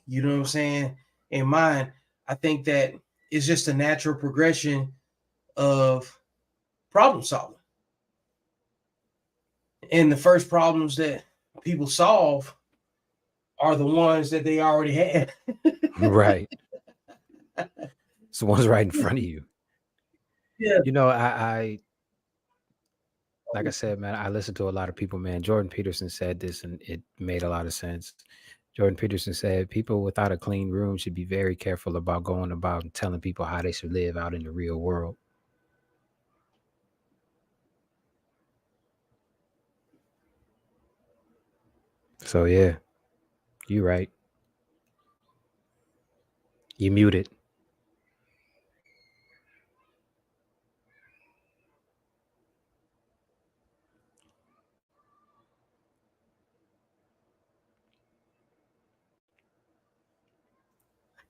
you know what I'm saying, in mind, I think that it's just a natural progression of problem solving. And the first problems that people solve are the ones that they already had. Right. It's the ones right in front of you. Yeah. You know, I like I said, man, I listen to a lot of people, man. Jordan Peterson said this and it made a lot of sense. Jordan Peterson said people without a clean room should be very careful about going about and telling people how they should live out in the real world. So yeah, you right. You muted.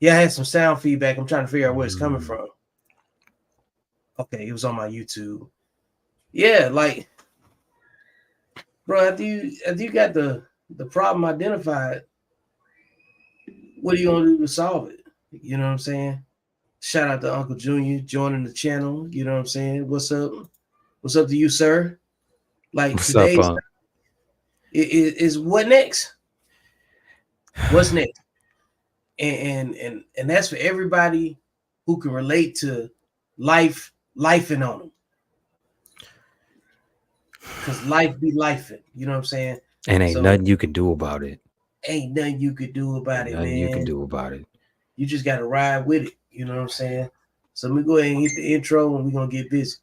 Yeah, I had some sound feedback. I'm trying to figure out where it's coming Mm. from. Okay, it was on my YouTube. Yeah, like, bro, after you got the problem identified, what are you gonna do to solve it? You know what I'm saying? Shout out to Uncle Junior joining the channel. You know what I'm saying? What's up? What's up to you, sir? Like What's up, today's is what next? What's next? And that's for everybody who can relate to lifing on them. Cause life be lifing. You know what I'm saying? And ain't So nothing you can do about it. ain't nothing you could do about Ain't it, nothing you can man. do about it. You just gotta ride with it. You know what I'm saying? So let me go ahead and hit the intro and we're gonna get busy.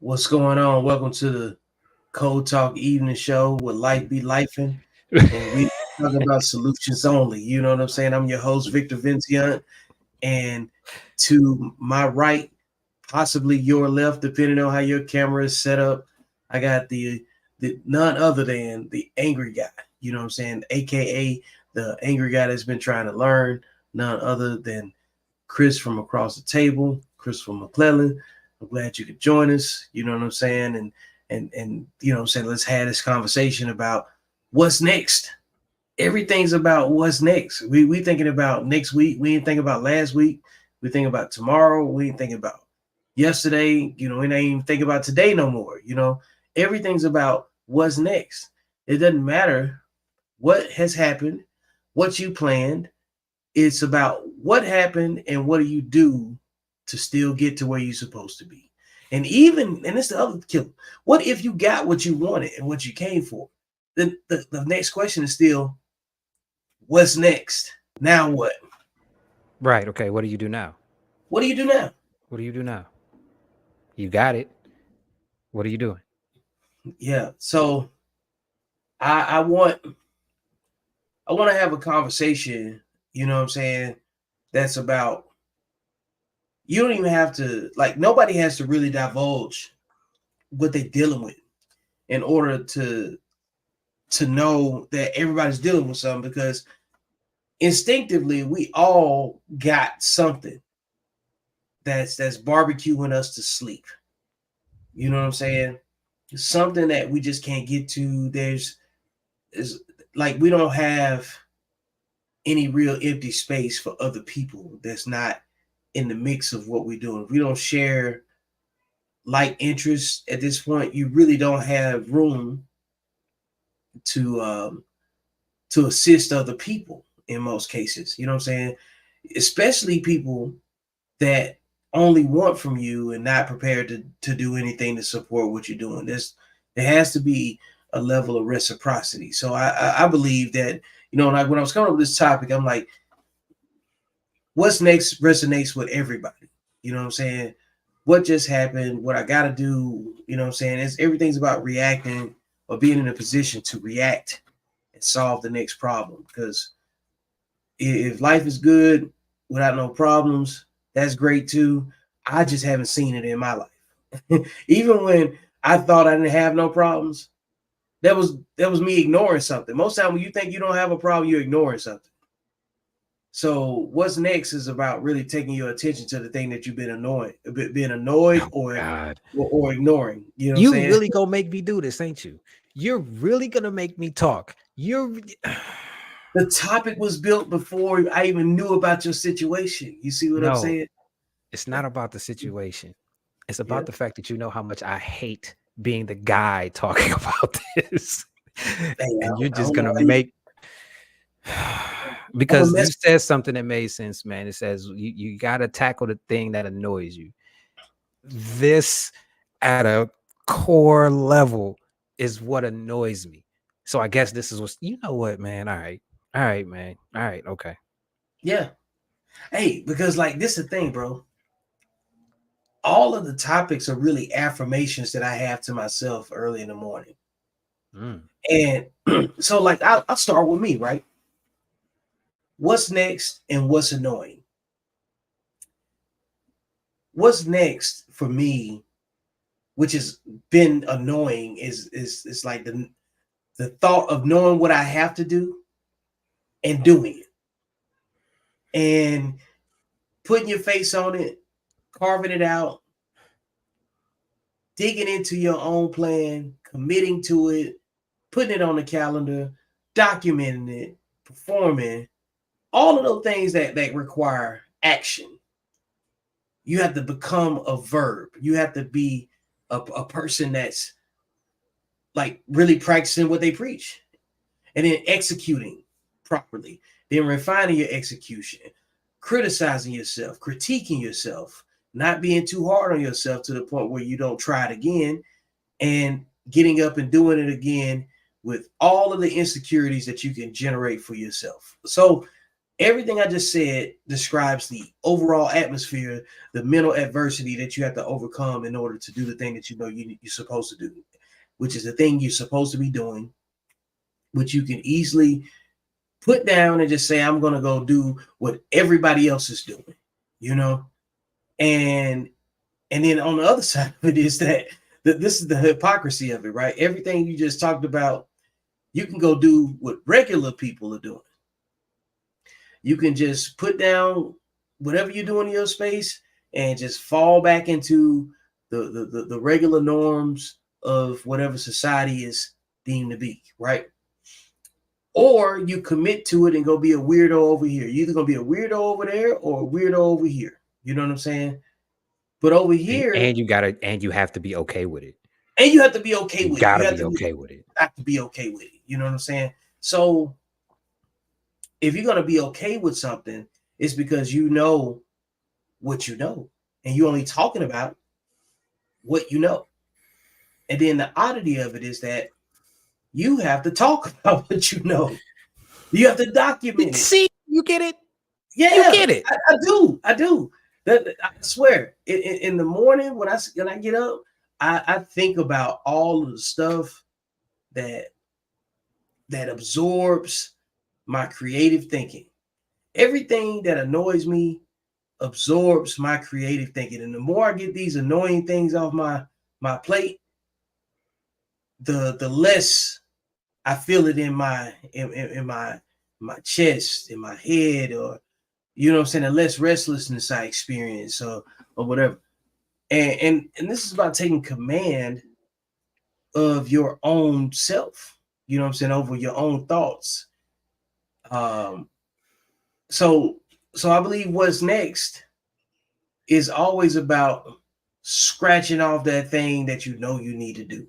What's going on? Welcome to the Code Talk Evening Show with Life Be Lifing. And we talking about solutions only. You know what I'm saying? I'm your host, Victor Vinciant. And to my right, possibly your left, depending on how your camera is set up, I got the none other than the angry guy. You know what I'm saying? AKA the angry guy that's been trying to learn, none other than Chris from across the table, Chris from McClellan. I'm glad you could join us. You know what I'm saying? And you know what I'm saying, let's have this conversation about what's next. Everything's about what's next. We thinking about next week. We ain't thinking about last week. We think about tomorrow. We ain't thinking about yesterday. You know, we ain't even thinking about today no more. You know, everything's about what's next. It doesn't matter what has happened, what you planned. It's about what happened and what do you do to still get to where you're supposed to be. And even, and it's the other killer. What if you got what you wanted and what you came for? Then the next question is still, what's next? Now what? Right. Okay. What do you do now? What do you do now? What do you do now? You got it. What are you doing? Yeah. So I want to have a conversation, you know what I'm saying, that's about, you don't even have to, like, nobody has to really divulge what they're dealing with in order to know that everybody's dealing with something, because instinctively we all got something that's barbecuing us to sleep. You know what I'm saying? Something that we just can't get to. There's is like we don't have any real empty space for other people that's not in the mix of what we're doing. If we don't share like interests at this point, you really don't have room to to assist other people in most cases. You know what I'm saying? Especially people that only want from you and not prepared to do anything to support what you're doing. There has to be a level of reciprocity. So I believe that, you know, like when I was coming up with this topic, I'm like, what's next resonates with everybody. You know what I'm saying? What just happened, what I gotta do, you know what I'm saying? Everything's about reacting or being in a position to react and solve the next problem. Because if life is good without no problems, that's great too. I just haven't seen it in my life. Even when I thought I didn't have no problems, That was me ignoring something. Most time when you think you don't have a problem, you're ignoring something. So what's next is about really taking your attention to the thing that you've been annoyed Oh or God. or ignoring. You know what I'm You saying? really gonna make me do this, ain't you? You're really gonna make me talk. You're The topic was built before I even knew about your situation. You see what I'm no, saying? it's not about the situation. It's about Yeah. the fact that you know how much I hate being the guy talking about this. Hey, And you're I just don't know gonna why you. make I'm a because you mess. said something that made sense, man. It says you gotta tackle the thing that annoys you. This at a core level is what annoys me. So I guess this is you know what, man. All right. All right, man. All right, okay. Yeah. Hey, because like this is the thing, bro. All of the topics are really affirmations that I have to myself early in the morning. Mm. And so like I'll start with me, right? What's next and what's annoying? What's next for me, which has been annoying, is like the thought of knowing what I have to do and doing it and putting your face on it, carving it out, digging into your own plan, committing to it, putting it on the calendar, documenting it, performing, all of those things that require action. You have to become a verb. You have to be a person that's like really practicing what they preach and then executing properly, then refining your execution, criticizing yourself, critiquing yourself, not being too hard on yourself to the point where you don't try it again, and getting up and doing it again with all of the insecurities that you can generate for yourself. So everything I just said describes the overall atmosphere, the mental adversity that you have to overcome in order to do the thing that you know you're supposed to do, which is the thing you're supposed to be doing, which you can easily put down and just say, I'm going to go do what everybody else is doing, you know? And then on the other side of it is that this is the hypocrisy of it, right? Everything you just talked about, you can go do what regular people are doing. You can just put down whatever you're doing in your space and just fall back into the regular norms of whatever society is deemed to be, right? Or you commit to it and go be a weirdo over here. You're either gonna be a weirdo over there or a weirdo over here. You know what I'm saying? But over here, And you gotta and you have to be okay with it. and you have to be okay You with it. You gotta be okay with it. have to be okay with it. You know what I'm saying? So if you're gonna be okay with something, it's because you know what you know, and you're only talking about what you know. And then the oddity of it is that you have to talk about what you know. You have to document it. See, you get it? You Yeah, get it. I do. I do. I swear, in the morning when I get up, I think about all of the stuff that absorbs my creative thinking. Everything that annoys me absorbs my creative thinking, and the more I get these annoying things off my plate, the less I feel it in my chest, in my head, or you know what I'm saying, the less restlessness I experience, or whatever. And this is about taking command of your own self, you know what I'm saying, over your own thoughts. Um so I believe what's next is always about scratching off that thing that you know you need to do.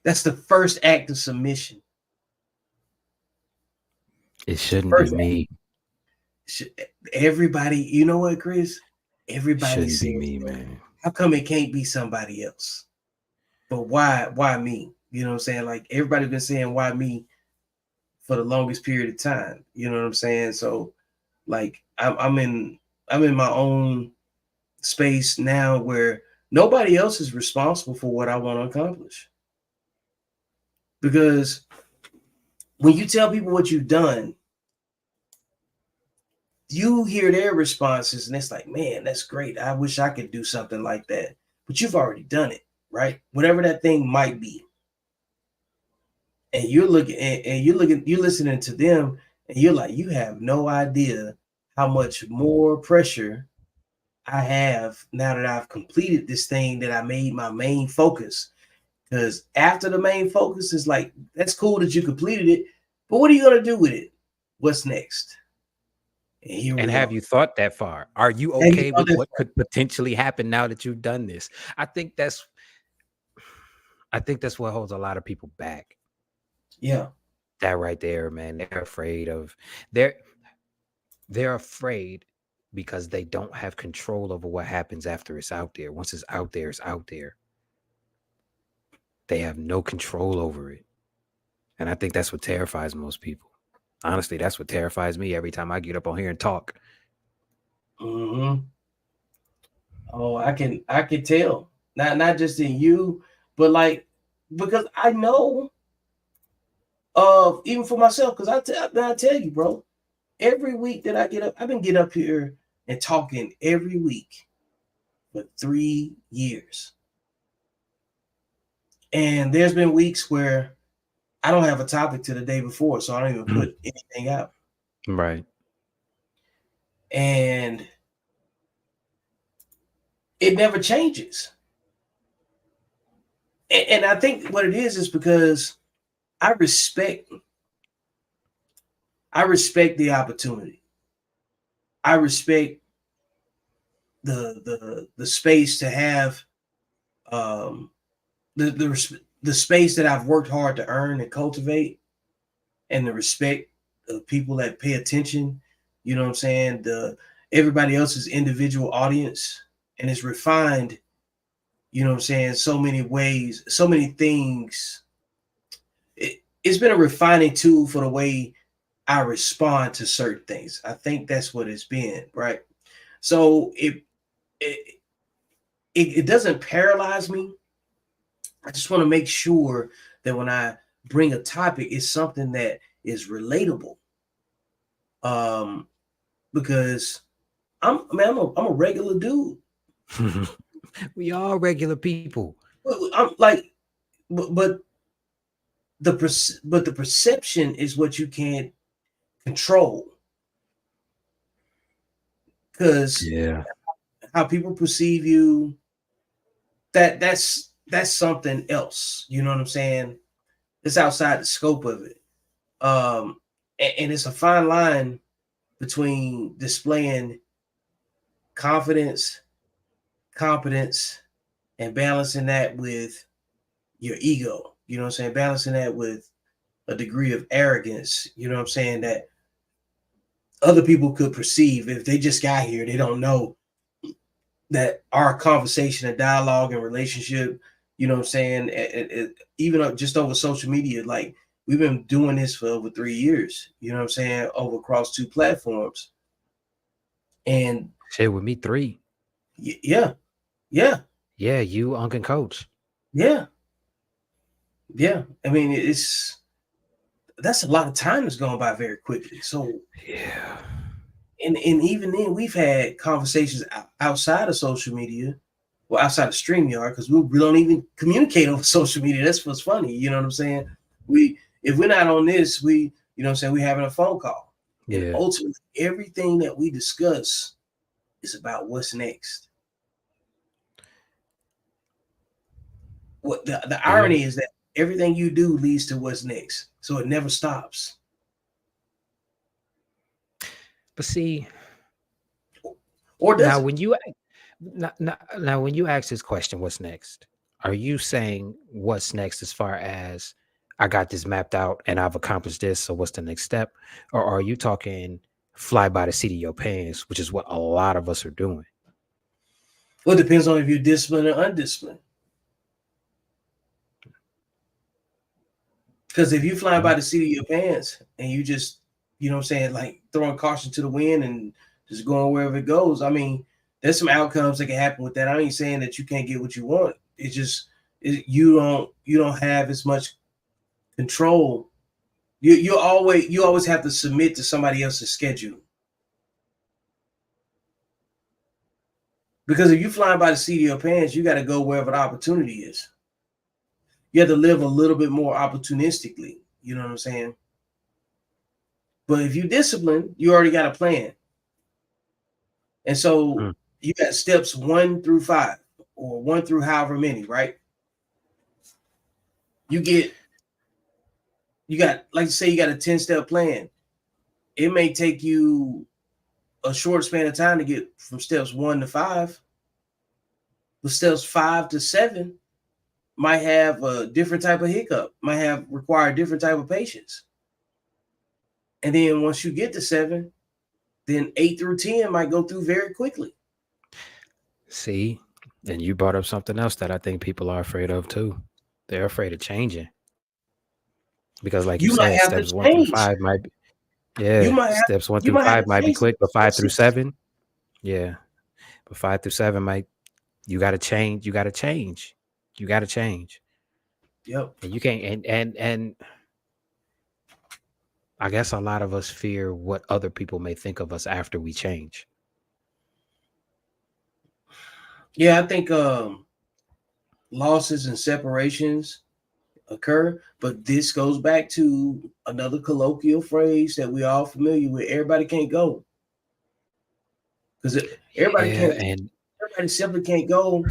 That's the first act of submission. It It's the shouldn't be first act. me. Everybody, you know what, Chris? It Everybody shouldn't be says me, that. man. How come it can't be somebody else? But why me? You know what I'm saying? Like everybody's been saying why me for the longest period of time. You know what I'm saying? So like I'm in my own space now where nobody else is responsible for what I want to accomplish. Because when you tell people what you've done, you hear their responses and it's like, man, that's great. I wish I could do something like that. But you've already done it, right? Whatever that thing might be. And you're you're listening to them and you're like, you have no idea how much more pressure I have now that I've completed this thing that I made my main focus. Because after the main focus is like, that's cool that you completed it, but what are you going to do with it? What's next? And here And we have are. you thought that far? Are you Have you okay thought with that what far? could potentially happen now that you've done this? I think that's what holds a lot of people back. Yeah. That right there, man. They're afraid of they're afraid because they don't have control over what happens after it's out there. Once it's out there, it's out there. They have no control over it. And I think that's what terrifies most people. Honestly, that's what terrifies me every time I get up on here and talk. Mm-hmm. Oh, I can tell. Not just in you, but like because I know of even for myself, because I tell you, bro, every week that I get up, I've been getting up here and talking every week for 3 years. And there's been weeks where I don't have a topic to the day before, so I don't even put anything out. Right. And it never changes. And I think what it is because I respect the opportunity. I respect the space to have um the space that I've worked hard to earn and cultivate, and the respect of people that pay attention, you know what I'm saying, the everybody else's individual audience, and it's refined, you know what I'm saying, so many ways, so many things. It's been a refining tool for the way I respond to certain things. I think that's what it's been, right? So it, it doesn't paralyze me. I just want to make sure that when I bring a topic, it's something that is relatable. Um, because I'm a regular dude. We are regular people. I'm like, but the perception is what you can't control. Because Yeah. how people perceive you, that's something else. You know what I'm saying? It's outside the scope of it. And it's a fine line between displaying confidence, competence, and balancing that with your ego. You know what I'm saying? Balancing that with a degree of arrogance, you know what I'm saying, that other people could perceive if they just got here. They don't know that our conversation and dialogue and relationship, you know what I'm saying, even just over social media, like we've been doing this for over 3 years, you know what I'm saying, over across 2 platforms. And Shit, with me 3. yeah, yeah, Yeah, you, Uncle Coach. yeah, yeah. I mean, that's a lot of time that's going by very quickly. So, Yeah. and even then, we've had conversations outside of social media, well, outside of StreamYard, because we don't even communicate over social media. That's what's funny. You know what I'm saying? If we're not on this, you know what I'm saying, we're having a phone call. And Yeah. ultimately, everything that we discuss is about what's next. What the irony is that everything you do leads to what's next. So it never stops. But see, Or does now it? when you now when you ask this question, what's next? Are you saying what's next as far as I got this mapped out and I've accomplished this, so what's the next step? Or are you talking fly by the seat of your pants, which is what a lot of us are doing? Well, it depends on if you're disciplined or undisciplined. Because if you fly by the seat of your pants and you just, you know what I'm saying, like throwing caution to the wind and just going wherever it goes, I mean, there's some outcomes that can happen with that. I ain't saying that you can't get what you want. It's just you don't have as much control. You always have to submit to somebody else's schedule. Because if you flying by the seat of your pants, you got to go wherever the opportunity is. You have to live a little bit more opportunistically. You know what I'm saying? But if you discipline, you already got a plan. And so you got steps 1 through 5 or 1 through however many, right? You got, like say you got a 10-step plan. It may take you a short span of time to get from steps 1 to 5. But steps 5 to 7 might have a different type of hiccup, might require a different type of patience. And then once you get to 7, then 8 through 10 might go through very quickly. See, and you brought up something else that I think people are afraid of too. They're afraid of changing. Because like you You might said, have to steps 1 through change. 5 might be, You yeah, might have steps 1 you through might have 5 to might be change some quick, but 5 through choices. 7, yeah. But 5 through 7 might, you got to change. You got to change. You got to change. Yep. And you can't, and I guess a lot of us fear what other people may think of us after we change. Yeah, I think losses and separations occur, but this goes back to another colloquial phrase that we all familiar with. Everybody can't go. Because everybody Yeah, can't, and everybody simply can't go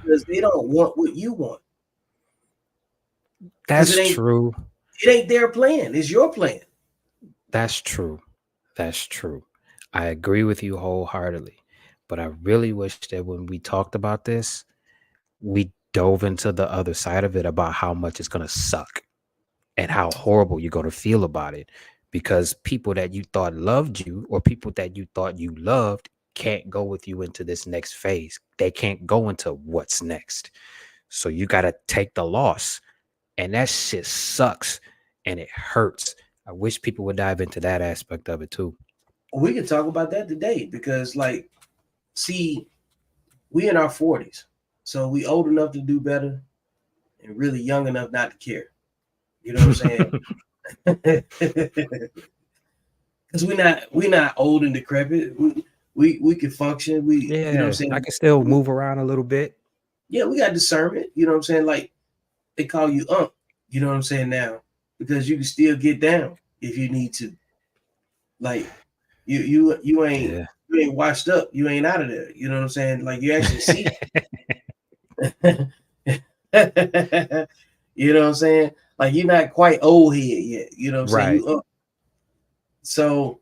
because they don't want what you want. Because that's true. it ain't their plan, it's your plan. That's true. That's true. I agree with you wholeheartedly. But I really wish that when we talked about this, we dove into the other side of it about how much it's going to suck and how horrible you're going to feel about it. Because people that you thought loved you or people that you thought you loved can't go with you into this next phase. They can't go into what's next. So you got to take the loss. And that shit sucks and it hurts. I wish people would dive into that aspect of it too. We can talk about that today because, like, see, we in our 40s, so we old enough to do better and really young enough not to care. You know what I'm saying? Because we're not old and decrepit. We can function. You know what I'm Yeah, I saying? can still move around a little bit. Yeah, we got discernment. You know what I'm saying? Like they call you you know what I'm saying now, because you can still get down if you need to. Like you ain't Yeah. you ain't washed up. You ain't out of there. You know what I'm saying? Like you actually see. You know what I'm saying? Like you're not quite old head yet. You know what I'm saying? Right. You up. So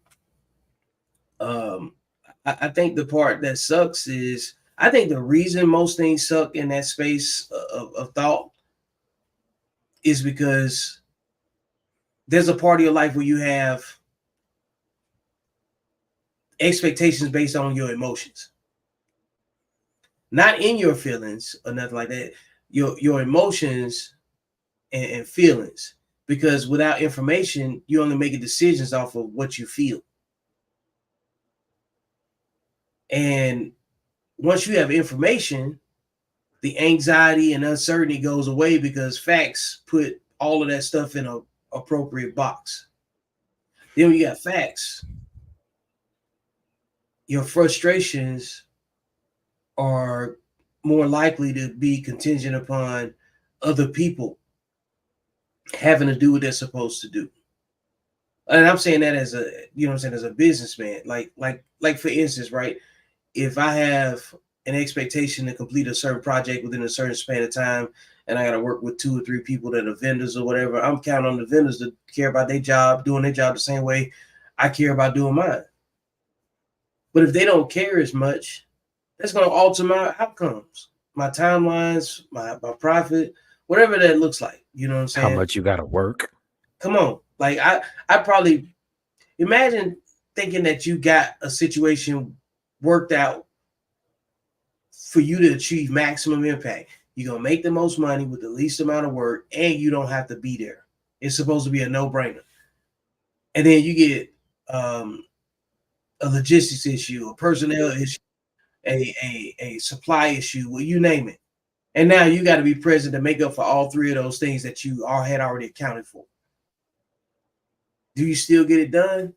um I think the part that sucks is I think the reason most things suck in that space of thought is because there's a part of your life where you have expectations based on your emotions, not in your feelings or nothing like that. Your emotions and feelings, because without information, you only making decisions off of what you feel. And once you have information, the anxiety and uncertainty goes away because facts put all of that stuff in a appropriate box. Then when you got facts, your frustrations are more likely to be contingent upon other people having to do what they're supposed to do. And I'm saying that as a, you know what I'm saying, as a businessman. Like for instance, right? If I have an expectation to complete a certain project within a certain span of time, and I got to work with 2 or 3 people that are vendors or whatever, I'm counting on the vendors to care about their job, doing their job the same way I care about doing mine. But if they don't care as much, that's going to alter my outcomes, my timelines, my profit, whatever that looks like. You know what I'm How saying? much you got to work. Come on. Like I probably imagine thinking that you got a situation worked out for you to achieve maximum impact. You're gonna make the most money with the least amount of work, and you don't have to be there. It's supposed to be a no-brainer. And then you get a logistics issue, a personnel issue, a supply issue, well, you name it. And now you got to be present to make up for all 3 of those things that you all had already accounted for. Do you still get it done?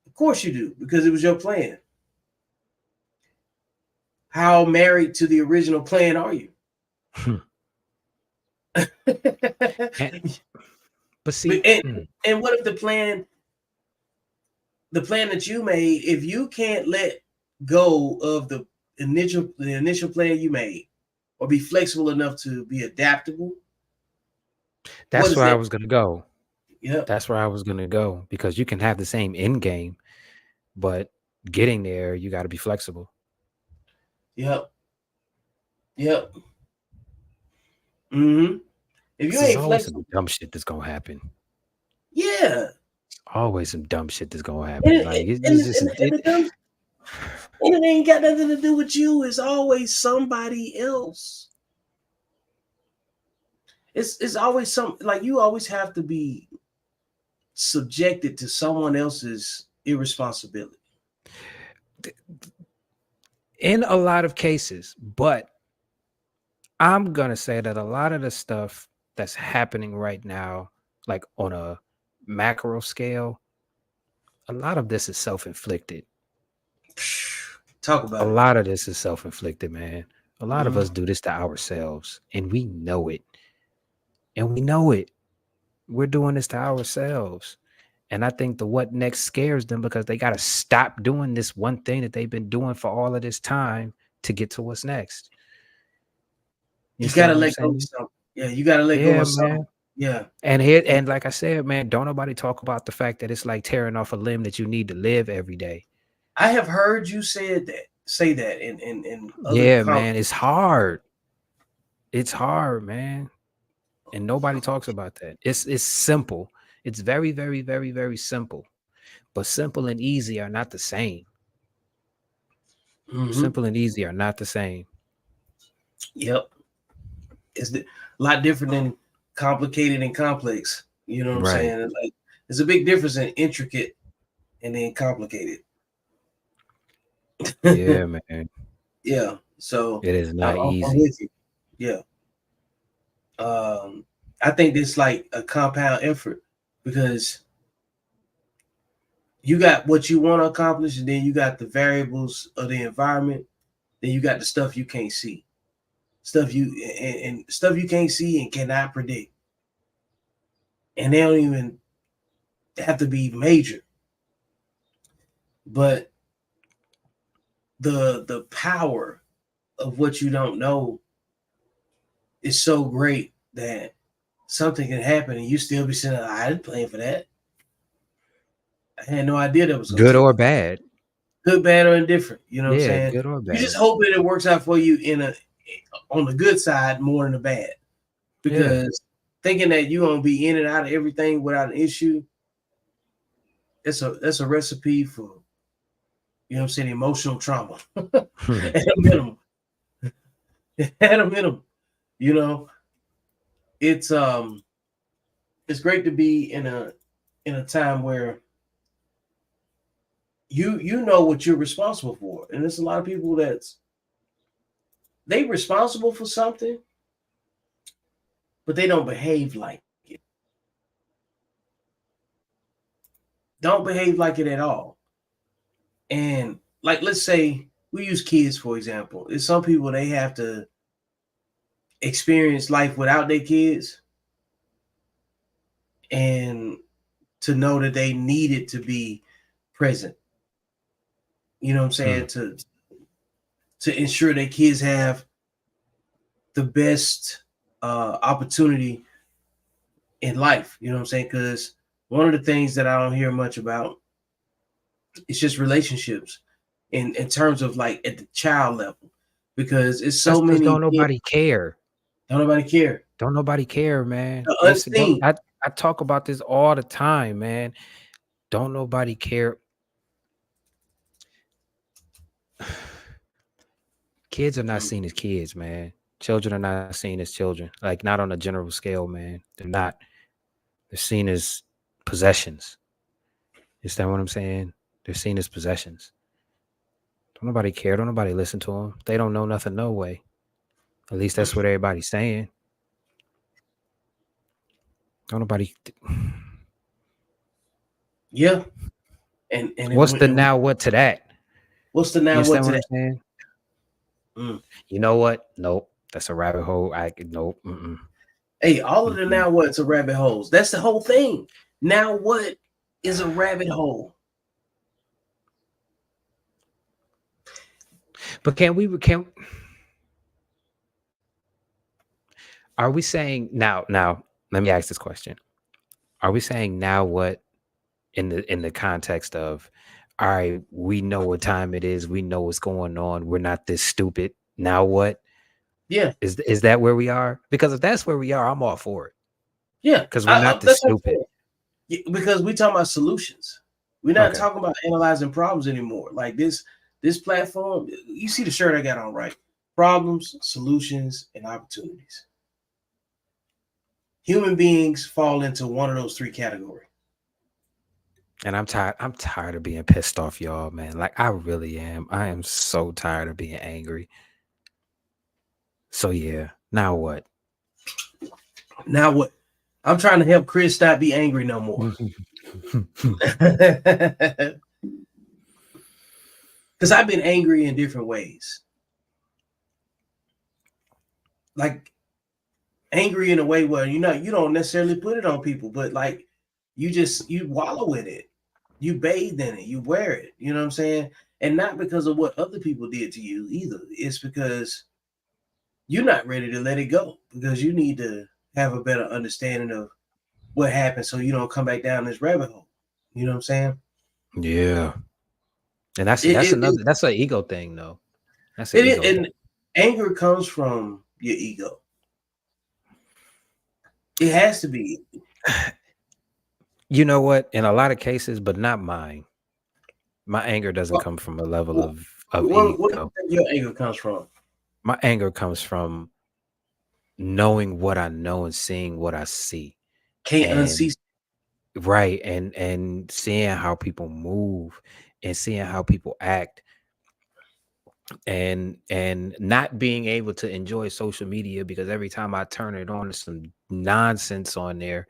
Of course you do, because it was your plan. how married to the original plan are you? And, but see, and what if the plan that you made, if you can't let go of the initial plan you made, or be flexible enough to be adaptable, what that's is where I that? was gonna go. Yep. That's where I was gonna go, because you can have the same end game, but getting there, you got to be flexible. Yep. Yep. Mm-hmm. If you This is ain't always flexible, some dumb shit that's gonna happen. yeah. Always some dumb shit that's gonna And happen. Like and, it's just and, and, the dumb, and it ain't got nothing to do with you. It's always somebody else. It's always some, like, you always have to be subjected to someone else's irresponsibility. in a lot of cases, but I'm gonna say that a lot of the stuff that's happening right now, like on a macro scale, a lot of this is self-inflicted. Talk A about it. lot of this is self-inflicted, man. A lot of Mhm. us do this to ourselves, and we know it. And we know it. We're doing this to ourselves. And I think the what next scares them, because they got to stop doing this one thing that they've been doing for all of this time to get to what's next. You You understand gotta what I'm let go of saying? something. Yeah, you gotta let go Yeah, of something. man. Yeah. And here, And and like I said, man, don't nobody talk about the fact that it's like tearing off a limb that you need to live every day. I have heard you say that in other Yeah, man. It's hard. It's hard, man. And nobody talks about that. It's simple. It's very, very, very, very simple. But simple and easy are not the same. Mm-hmm. Simple and easy are not the same. Yep. It's a lot different than complicated and complex. You know what I'm Right. saying? Like, there's a big difference in intricate and then complicated. Yeah, man. Yeah. So It is not I'm easy. with you. Yeah. I think it's like a compound effort, because you got what you want to accomplish, and then you got the variables of the environment, then you got the stuff you can't see, stuff you and stuff you can't see and cannot predict, and they don't even have to be major, but the power of what you don't know is so great that something can happen and you still be saying, I didn't plan for that. I had no idea that was going to Good take or place. bad. Good, bad, or indifferent. You know what I'm Yeah, saying? good or You just bad. hope that it works out for you on the good side more than the bad. Yeah. Because thinking that you're gonna be in and out of everything without an issue, that's a recipe for, you know what I'm saying, emotional trauma. At a minimum. At a minimum. You know, it's it's great to be in a time where you know what you're responsible for. And there's a lot of people that's they responsible for something, but they don't behave like it. Don't behave like it at all. And like, let's say we use kids for example. There's some people, they have to experience life without their kids, and to know that they needed to be present. You know what I'm saying? To ensure that kids have the best opportunity in life. You know what I'm saying? Because one of the things that I don't hear much about is just relationships in terms of like at the child level, because it's That's so because many don't kids, nobody care. don't nobody care. Don't nobody care, man. The Listen, don't unseen. I talk about this all the time, man. Don't nobody care. Kids are not Mm. seen as kids, man. Children are not seen as children. Like, not on a general scale, man. They're not. They're seen as possessions. You understand what I'm saying? They're seen as possessions. Don't nobody care. Don't nobody listen to them. They don't know nothing, no way. At least that's what everybody's saying. Don't nobody. Yeah. And What's the and now what to that? what's the You now what understand to what I'm that? saying? Mm. You know what? Nope. That's a rabbit hole. Nope. Mm-mm. Hey, all of the Mm-mm. now what's a rabbit holes. That's the whole thing. Now what is a rabbit hole? But are we saying now let me ask this question. Are we saying now what in the context of, all right, we know what time it is, we know what's going on, we're not this stupid. Now what? Yeah, Is that where we are? Because if that's where we are, I'm all for it. yeah. Because we're not this That's what I'm stupid. saying. Yeah, because we talking about solutions. We're not Okay. talking about analyzing problems anymore. Like this platform, you see the shirt I got on, right? Problems, solutions, and opportunities. Human beings fall into one of those three categories. And I'm tired of being pissed off, y'all, man. Like I really am. I am so tired of being angry. So yeah, now what? Now what? I'm trying to help Chris not be angry no more. Because I've been angry in different ways. Like angry in a way where you don't necessarily put it on people, but like you wallow in it, you bathe in it, you wear it. You know what I'm saying? And not because of what other people did to you either. It's because you're not ready to let it go because you need to have a better understanding of what happened so you don't come back down this rabbit hole. You know what I'm saying? Yeah. And that's It that's it it, another that's an ego thing though. That's an it, ego it thing. and anger comes from your ego. It has to be. You know what? In a lot of cases, but not mine. My anger doesn't What, come from a level what, of what do you ego. think your anger comes from? My anger comes from knowing what I know and seeing what I see. Can't And unsee. right, and seeing how people move and seeing how people act, and not being able to enjoy social media because every time I turn it on, there's some nonsense on there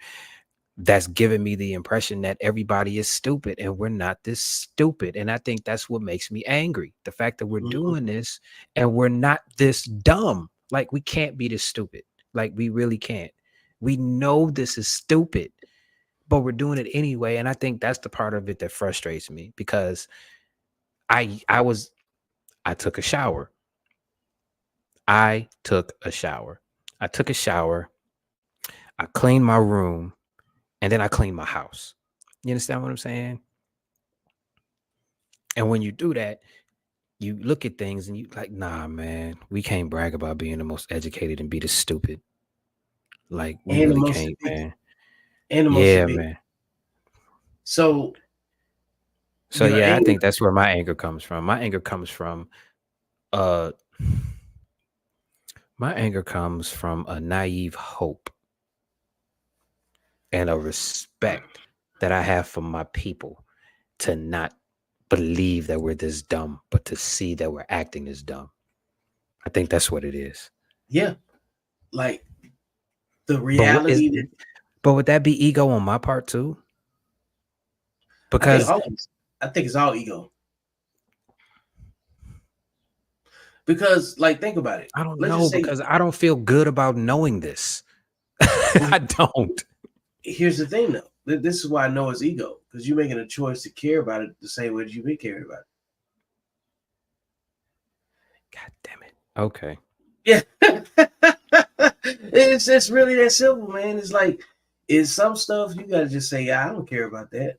that's giving me the impression that everybody is stupid and we're not this stupid. And I think that's what makes me angry. The fact that we're Mhm. doing this and we're not this dumb. Like we can't be this stupid. Like we really can't. We know this is stupid, but we're doing it anyway. And I think that's the part of it that frustrates me because I took a shower. I took a shower. I took a shower. I cleaned my room and then I cleaned my house. You understand what I'm saying? And when you do that, you look at things and you like, nah, man, we can't brag about being the most educated and be the stupid. Like we And the really most can't, addictive. man. And the most Yeah, addictive. man. So, So yeah, I anger. think that's where my anger comes from. Uh My anger comes from a naive hope and a respect that I have for my people to not believe that we're this dumb, but to see that we're acting this dumb. I think that's what it is. Yeah, like the But what is reality that but would that be ego on my part too? I think Because all of us, I think it's all ego. Because, like, think about it. I don't Let's know, just say, because I don't feel good about knowing this. well, I don't. here's the thing though. This is why I know it's ego because you're making a choice to care about it the same way that you've been caring about God damn it. Okay. it. Yeah, it's really that simple, man. It's like it's some stuff you gotta just say, yeah, I don't care about that.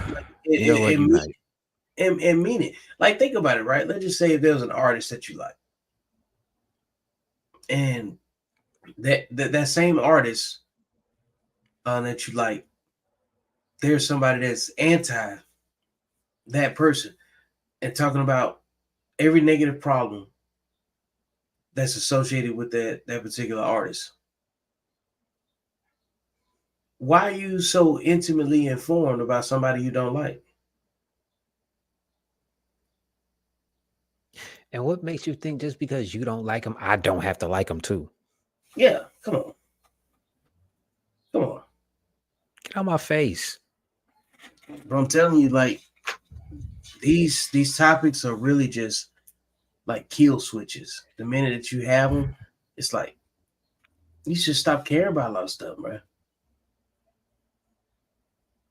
Like, You know what? and You mean right. and mean it. Like, think about it, right? Let's just say if there was an artist that you like, and that same artist that you like, there's somebody that's anti that person and talking about every negative problem that's associated with that particular artist. Why are you so intimately informed about somebody you don't like? And what makes you think just because you don't like them, I don't have to like them too? Yeah, come on, come on. Get out my face. But I'm telling you, like these topics are really just like kill switches. The minute that you have them, it's like you should stop caring about a lot of stuff, bro.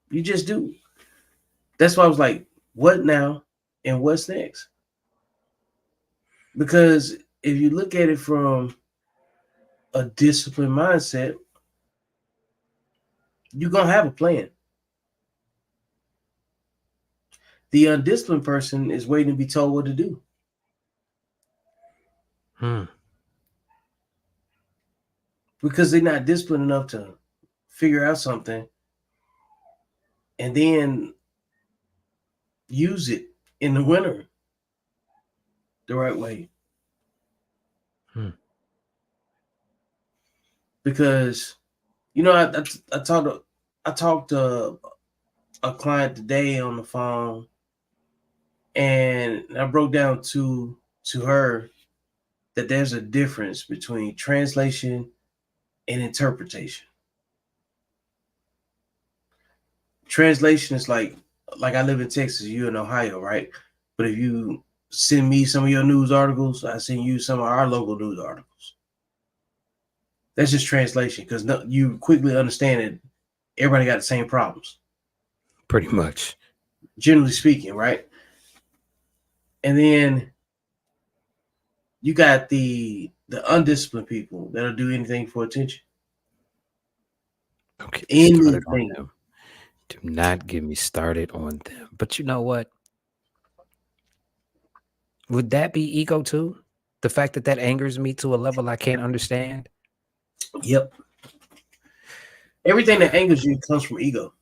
You just do. That's why I was like, what now and what's next? Because if you look at it from a disciplined mindset, you're gonna have a plan. The undisciplined person is waiting to be told what to do. Because they're not disciplined enough to figure out something and then use it in the winter the right way. Because I talked to a client today on the phone, and I broke down to her that there's a difference between translation and interpretation. Translation is like I live in Texas, you in Ohio, right? But if you send me some of your news articles, I send you some of our local news articles. That's just translation, because you quickly understand that everybody got the same problems. Pretty much. Generally speaking, right? And then you got the undisciplined people that'll do anything for attention. Don't get me started on Anything. them. Do not get me started on them. But you know what? Would that be ego too? The fact that angers me to a level I can't understand? Yep. Everything that angers you comes from ego.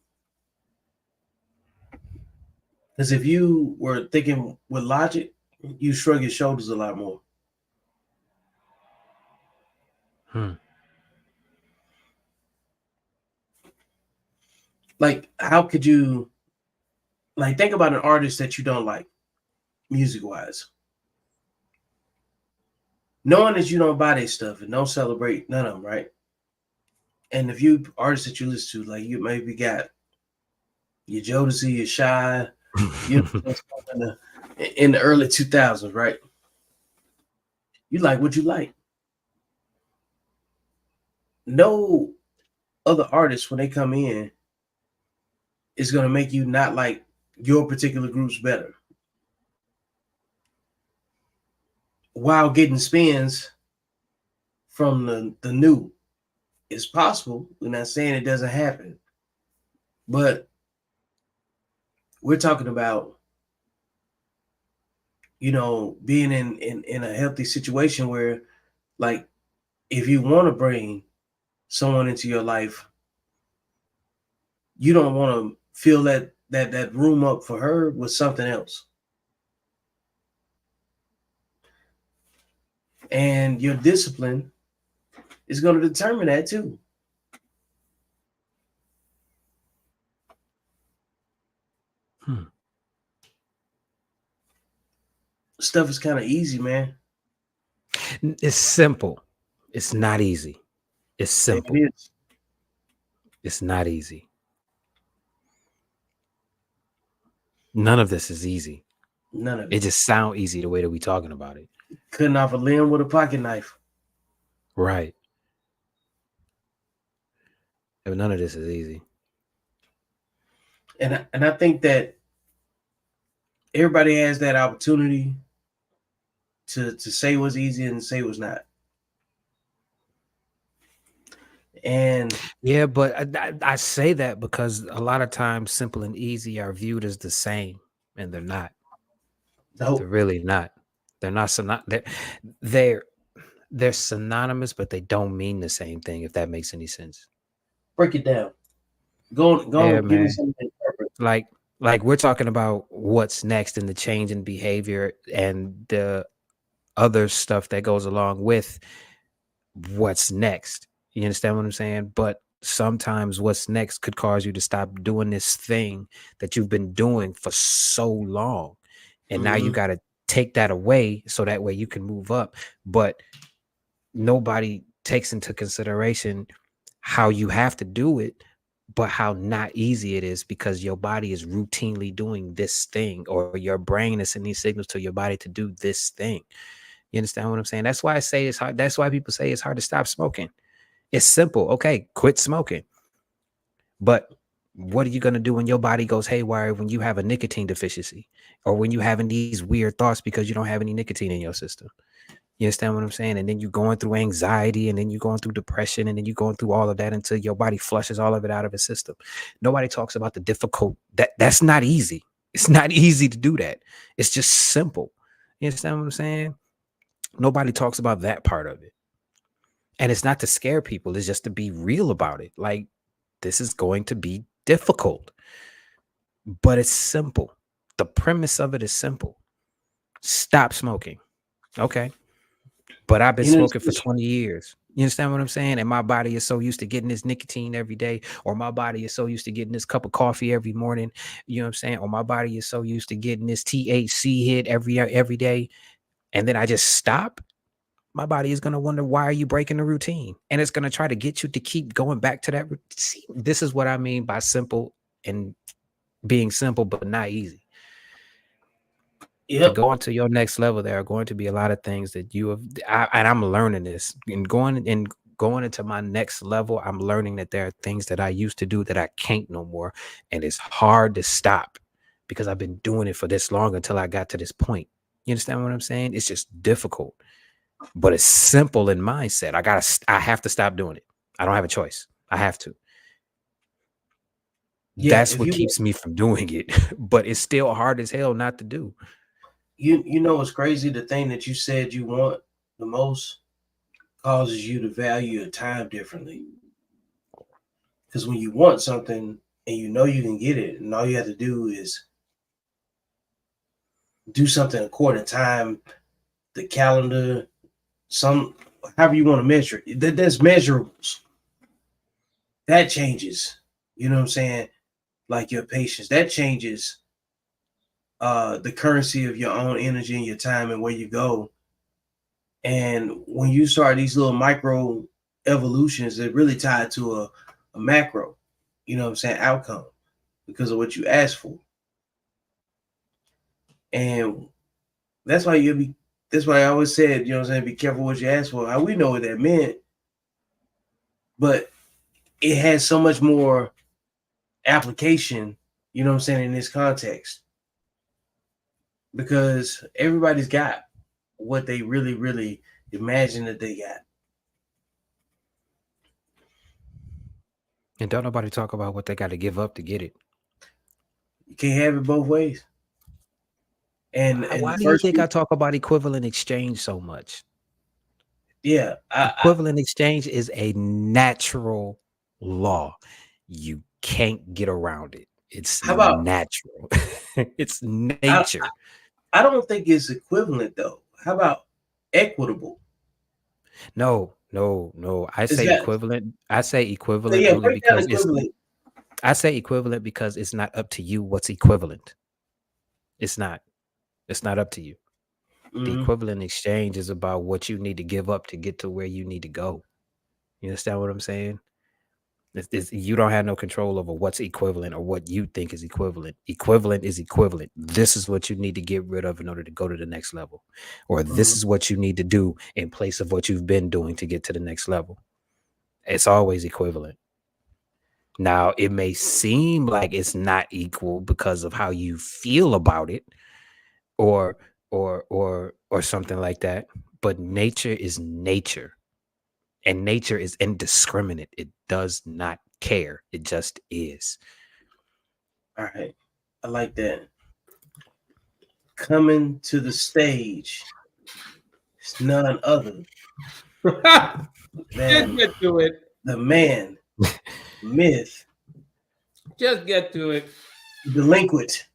Because if you were thinking with logic, you shrug your shoulders a lot more. Like, how could you, like, think about an artist that you don't like, music wise. Knowing that you don't buy their stuff and don't celebrate none of them, right? And the few artists that you listen to, like, you maybe got your Jodeci, your Shy, you know, in the early 2000s, right? You like what you like. No other artist, when they come in, is going to make you not like your particular groups better, while getting spins from the new. It's possible. We're not saying it doesn't happen, but we're talking about, being in a healthy situation where, like, if you want to bring someone into your life, you don't want to fill that room up for her with something else. And your discipline is going to determine that too. Stuff is kind of easy, man. It's simple. It's not easy. It's simple. It is. It's not easy. None of this is easy. None of it. It just sounds easy the way that we're talking about it. Cutting off a limb with a pocket knife. Right. But none of this is easy. And I think that everybody has that opportunity to say what's easy and say what's not. And yeah, but I say that because a lot of times simple and easy are viewed as the same, and they're not. Nope. They're really not. They're not. They're synonymous, but they don't mean the same thing. If that makes any sense. Break it down. Go yeah, give me something. Like we're talking about what's next in the change in behavior and the other stuff that goes along with what's next. You understand what I'm saying? But sometimes what's next could cause you to stop doing this thing that you've been doing for so long. And now you got to take that away so that way you can move up. But nobody takes into consideration how you have to do it but how not easy it is because your body is routinely doing this thing, or your brain is sending signals to your body to do this thing. You understand what I'm saying? That's why I say it's hard. That's why people say it's hard to stop smoking. It's simple. Okay, quit smoking. But what are you going to do when your body goes haywire when you have a nicotine deficiency, or when you're having these weird thoughts because you don't have any nicotine in your system? You understand what I'm saying? And then you're going through anxiety, and then you're going through depression, and then you're going through all of that until your body flushes all of it out of its system. Nobody talks about the difficult. That's not easy. It's not easy to do that. It's just simple. You understand what I'm saying? Nobody talks about that part of it. And it's not to scare people, it's just to be real about it. Like, this is going to be difficult, but it's simple. The premise of it is simple. Stop smoking. Okay. But I've been You know, smoking for 20 years. You understand what I'm saying? And my body is so used to getting this nicotine every day, or my body is so used to getting this cup of coffee every morning. You know what I'm saying? Or my body is so used to getting this THC hit every day. And then I just stop. My body is going to wonder, why are you breaking the routine? And it's going to try to get you to keep going back to that. See, this is what I mean by simple and being simple, but not easy. To yep. go into your next level, there are going to be a lot of things that you have, and I'm learning this and going into my next level. I'm learning that there are things that I used to do that I can't no more. And it's hard to stop because I've been doing it for this long until I got to this point. You understand what I'm saying? It's just difficult, but it's simple in mindset. I have to stop doing it. I don't have a choice. I have to. Yeah. That's what keeps me from doing it. But it's still hard as hell not to do. You know what's crazy? The thing that you said you want the most causes you to value your time differently. Because when you want something and you know you can get it, and all you have to do is do something according to time, the calendar, some however you want to measure it. There's measurables. That changes. You know what I'm saying? Like your patience. That changes the currency of your own energy and your time and where you go. And when you start these little micro evolutions, they're really tied to a macro, you know what I'm saying, outcome because of what you asked for. And that's why that's why I always said, you know what I'm saying, be careful what you ask for. We know what that meant, but it has so much more application, you know what I'm saying, in this context. Because everybody's got what they really, really imagine that they got. And don't nobody talk about what they got to give up to get it. You can't have it both ways. And Why the do you first think I talk about equivalent exchange so much? yeah, Equivalent exchange is a natural law. You can't get around it. It's how about natural. It's I, nature. I don't think it's equivalent though. How about equitable? No. I Is say that equivalent. I say so? equivalent Yeah, only break down because equivalent. I say equivalent because it's not up to you what's equivalent. It's not. It's not up to you. The Mm-hmm. equivalent exchange is about what you need to give up to get to where you need to go. You understand what I'm saying? You don't have no control over what's equivalent or what you think is equivalent. Equivalent is equivalent. This is what you need to get rid of in order to go to the next level, or this Mm-hmm. is what you need to do in place of what you've been doing to get to the next level. It's always equivalent. Now, it may seem like it's not equal because of how you feel about it, or or something like that. But nature is nature. And nature is indiscriminate. It does not care. It just is. All right, I like that. Coming to the stage is none other Just than get to it. the man, myth, Just get to it. delinquent.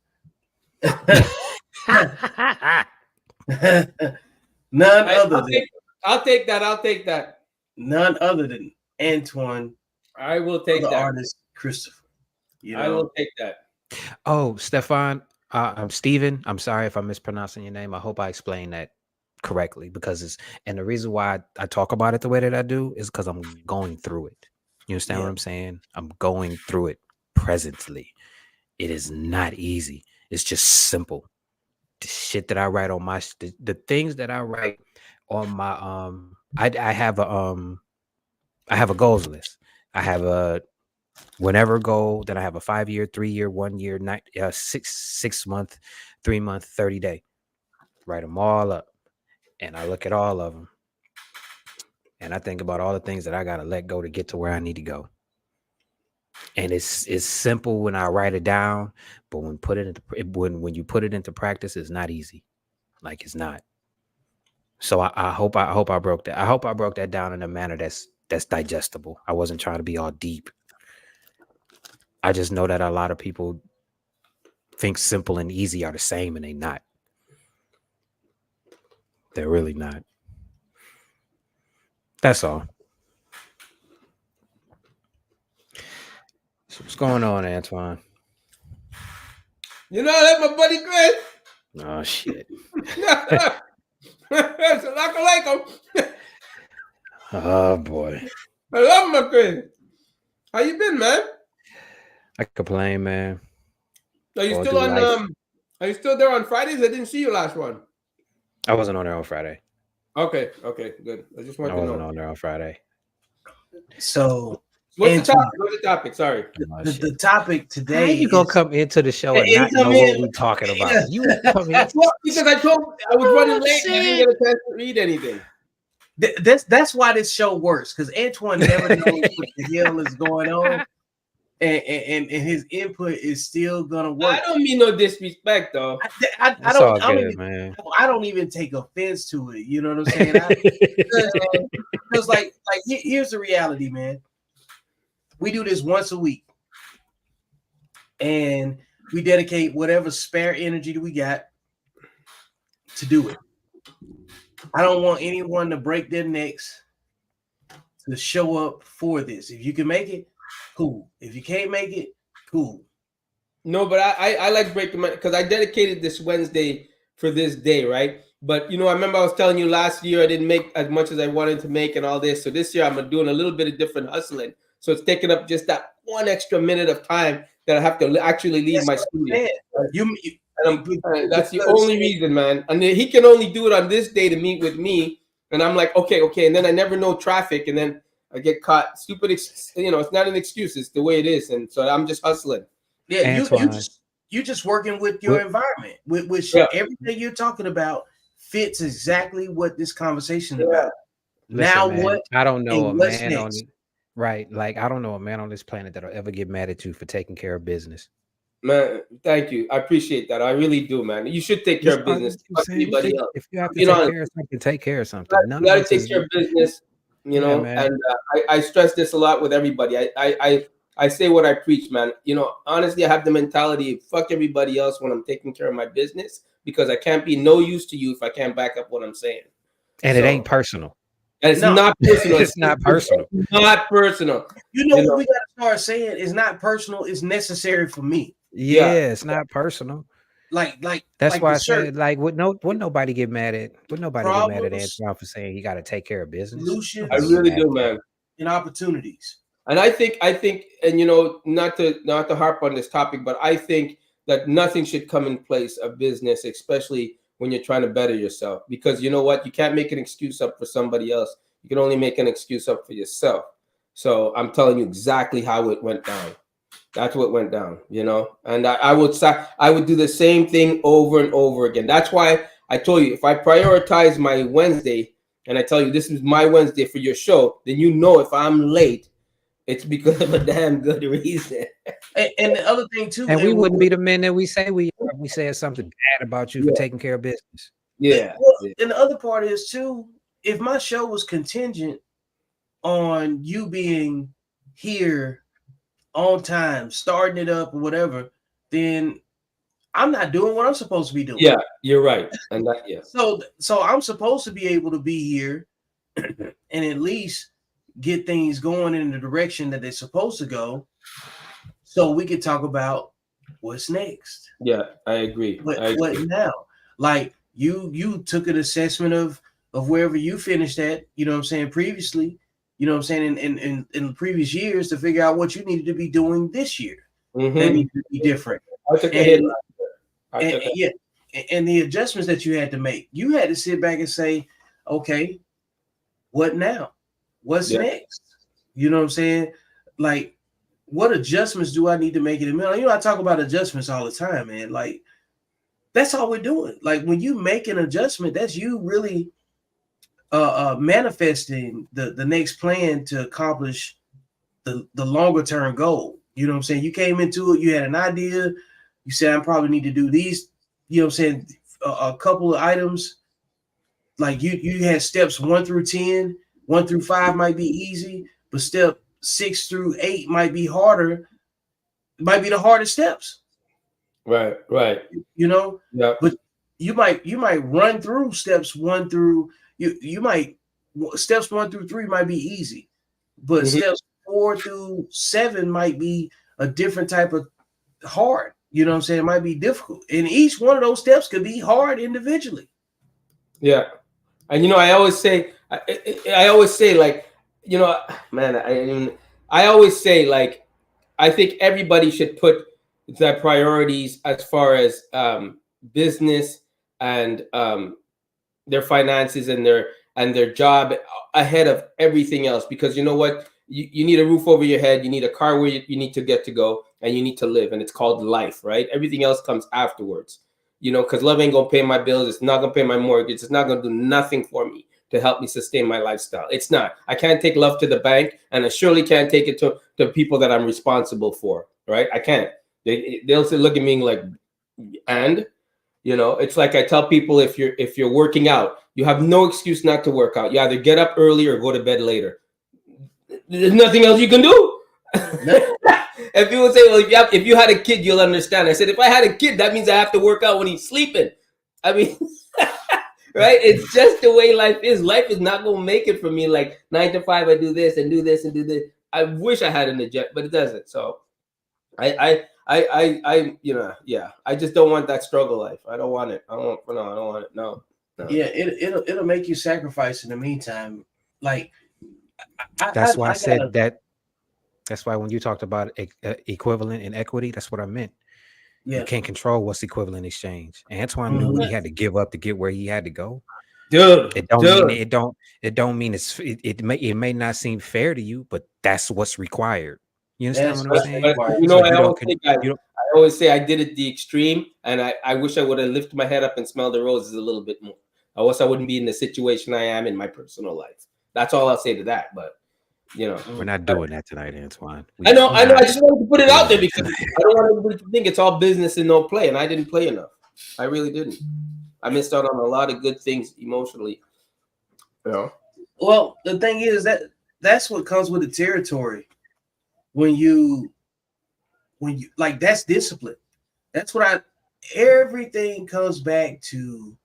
None other than I'll take that. I'll take that. none other than Antoine, I will or take the that. artist Christopher. You I know, will take that. Oh, Stefan, I'm Steven. I'm sorry if I'm mispronouncing your name. I hope I explained that correctly, because and the reason why I talk about it the way that I do is because I'm going through it. You understand Yeah. what I'm saying? I'm going through it presently. It is not easy. It's just simple. The shit that I write on my the things that I write on my I have a goals list. I have a whenever goal, then I have a 5-year, 3-year, 1 year, 6 month, 3 month, 30 day. Write them all up, and I look at all of them, and I think about all the things that I gotta let go to get to where I need to go. And it's simple when I write it down, but when you put it into practice, it's not easy. Like it's not. So I hope I broke that. I hope I broke that down in a manner that's digestible. I wasn't trying to be all deep. I just know that a lot of people think simple and easy are the same, and they not. They're really not. That's all. So what's going on, Antoine? You know, I like my buddy Chris. Oh shit. I like him. Oh boy. I love my Chris. How you been, man? I complain, man. Are you Going still through on life. Are you still there on Fridays? I didn't see you last one. I wasn't on there on Friday. Okay, good. I just I wanted to wasn't know. on there on Friday. So What's the Antoine, topic? What's the topic? Sorry. Oh, the shit. topic How today you gonna is come into the show and Yeah, not you come know what in- we talking about? Yeah. You come in. Well, because I was running Oh, late and I didn't get a chance to read anything. that's why this show works, because Antoine never knows what the hell is going on, and his input is still gonna work. I don't mean no disrespect, though. I It's don't, all I don't good, even, man. I don't even take offense to it. You know what I'm saying? Because here's the reality, man. We do this once a week, and we dedicate whatever spare energy that we got to do it. I don't want anyone to break their necks to show up for this. If you can make it, cool. If you can't make it, cool. No, but I like breaking my, because I dedicated this Wednesday for this day, right? But I remember I was telling you last year I didn't make as much as I wanted to make and all this. So this year I'm doing a little bit of different hustling. So it's taking up just that one extra minute of time that I have to actually leave my studio. That's the only reason, man. And he can only do it on this day to meet with me. And I'm like, okay. And then I never know traffic, and then I get caught. Stupid, it's not an excuse. It's the way it is. And so I'm just hustling. Yeah, Antoine. you just working with your environment, which everything you're talking about fits exactly what this conversation is about. Listen, Now man, what? I don't know a and what's man on next? right. Like I don't know a man on this planet that'll ever get mad at you for taking care of business. Man, thank you. I appreciate that. I really do, man. You should take care of business. Everybody else. If you have to take care of something, take care of something. You got to take care of business, man. And I stress this a lot with everybody. I say what I preach, man. Honestly, I have the mentality, fuck everybody else when I'm taking care of my business, because I can't be no use to you if I can't back up what I'm saying. And it ain't personal. And it's not personal. It's not personal. It's not personal. What we got to start saying is not personal. It's necessary for me. Yeah, it's not personal. Like that's why I said, like, would nobody get mad at? Would nobody get mad at Antoine for saying he got to take care of business? Solutions. I really do, man. And opportunities. And I think, and not to harp on this topic, but I think that nothing should come in place of business, especially when you're trying to better yourself. Because you know what? You can't make an excuse up for somebody else. You can only make an excuse up for yourself. So I'm telling you exactly how it went down. That's what went down, and I would do the same thing over and over again. That's why I told you, if I prioritize my Wednesday and I tell you this is my Wednesday for your show, then if I'm late, it's because of a damn good reason. And the other thing too, and we wouldn't be the men that we say we said something bad about you for taking care of business. Yeah. And the other part is too, if my show was contingent on you being here on time, starting it up or whatever, then I'm not doing what I'm supposed to be doing. Yeah, you're right. And So I'm supposed to be able to be here and at least get things going in the direction that they're supposed to go, so we could talk about what's next. Yeah, I agree. What now? Like you took an assessment of wherever you finished at, previously, you know what I'm saying, in previous years to figure out what you needed to be doing this year Mm-hmm. that needed to be different. I took a hit. Yeah, and the adjustments that you had to make, you had to sit back and say, okay, what now? What's next? You know what I'm saying? Like, what adjustments do I need to make in the middle? You know, I talk about adjustments all the time, man. Like, that's all we're doing. Like, when you make an adjustment, that's you really manifesting the next plan to accomplish the longer term goal. You know what I'm saying? You came into it, you had an idea, you said, I probably need to do these, you know what I'm saying, a couple of items. Like you had steps 1 through 10, 1 through 5 might be easy, but step 6 through 8 might be harder. It might be the hardest steps. Right. You know, yeah. But you might run through steps 1 through you might steps 1 through 3 might be easy, but steps 4 through 7 might be a different type of hard. You know what I'm saying? It might be difficult, and each one of those steps could be hard individually. Yeah. And you know, I always say, like, you know, man, I always say, like, I think everybody should put their priorities as far as business and their finances and their job ahead of everything else, because you know what, you need a roof over your head, you need a car where you need to get to go, and you need to live, and it's called life, right? Everything else comes afterwards. You know, because love ain't gonna pay my bills. It's not gonna pay my mortgage. It's not gonna do nothing for me to help me sustain my lifestyle. It's not. I can't take love to the bank, and I surely can't take it to people that I'm responsible for. Right? I can't. They'll look at me like, and you know, it's like I tell people, if you're working out, you have no excuse not to work out. You either get up early or go to bed later. There's nothing else you can do. No. And people say, well, if you had a kid, you'll understand. I said, if I had a kid, that means I have to work out when he's sleeping. I mean, right? It's just the way life is. Life is not going to make it for me like 9 to 5, I do this and do this and do this. I wish I had an eject, but it doesn't. So I you know, yeah, I just don't want that struggle life. I don't want it. I don't want it. No. Yeah, it'll make you sacrifice in the meantime. Like, that's why I said that. That's why when you talked about equivalent and equity, that's what I meant. Yeah. You can't control what's equivalent exchange. Antoine knew what he had to give up to get where he had to go. Dude, it don't mean it may not seem fair to you, but that's what's required. You understand what I'm saying? You know, I always say I did it the extreme, and I wish I would have lifted my head up and smelled the roses a little bit more. Else I wouldn't be in the situation I am in my personal life. That's all I'll say to that. But you know, we're not doing that tonight, Antoine. I know. I just wanted to put it out there because I don't want everybody to think it's all business and no play. And I didn't play enough. I really didn't. I missed out on a lot of good things emotionally. You know. Well, the thing is that's what comes with the territory. When you like, that's discipline. That's what everything comes back to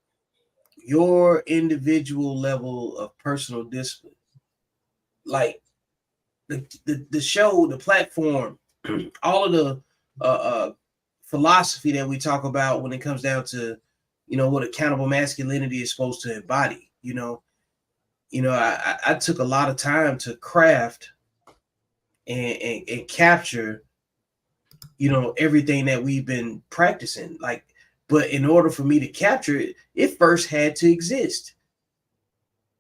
your individual level of personal discipline. Like the show, the platform, all of the philosophy that we talk about when it comes down to, you know, what accountable masculinity is supposed to embody. You know, I took a lot of time to craft and capture, you know, everything that we've been practicing. Like, but in order for me to capture it, it first had to exist.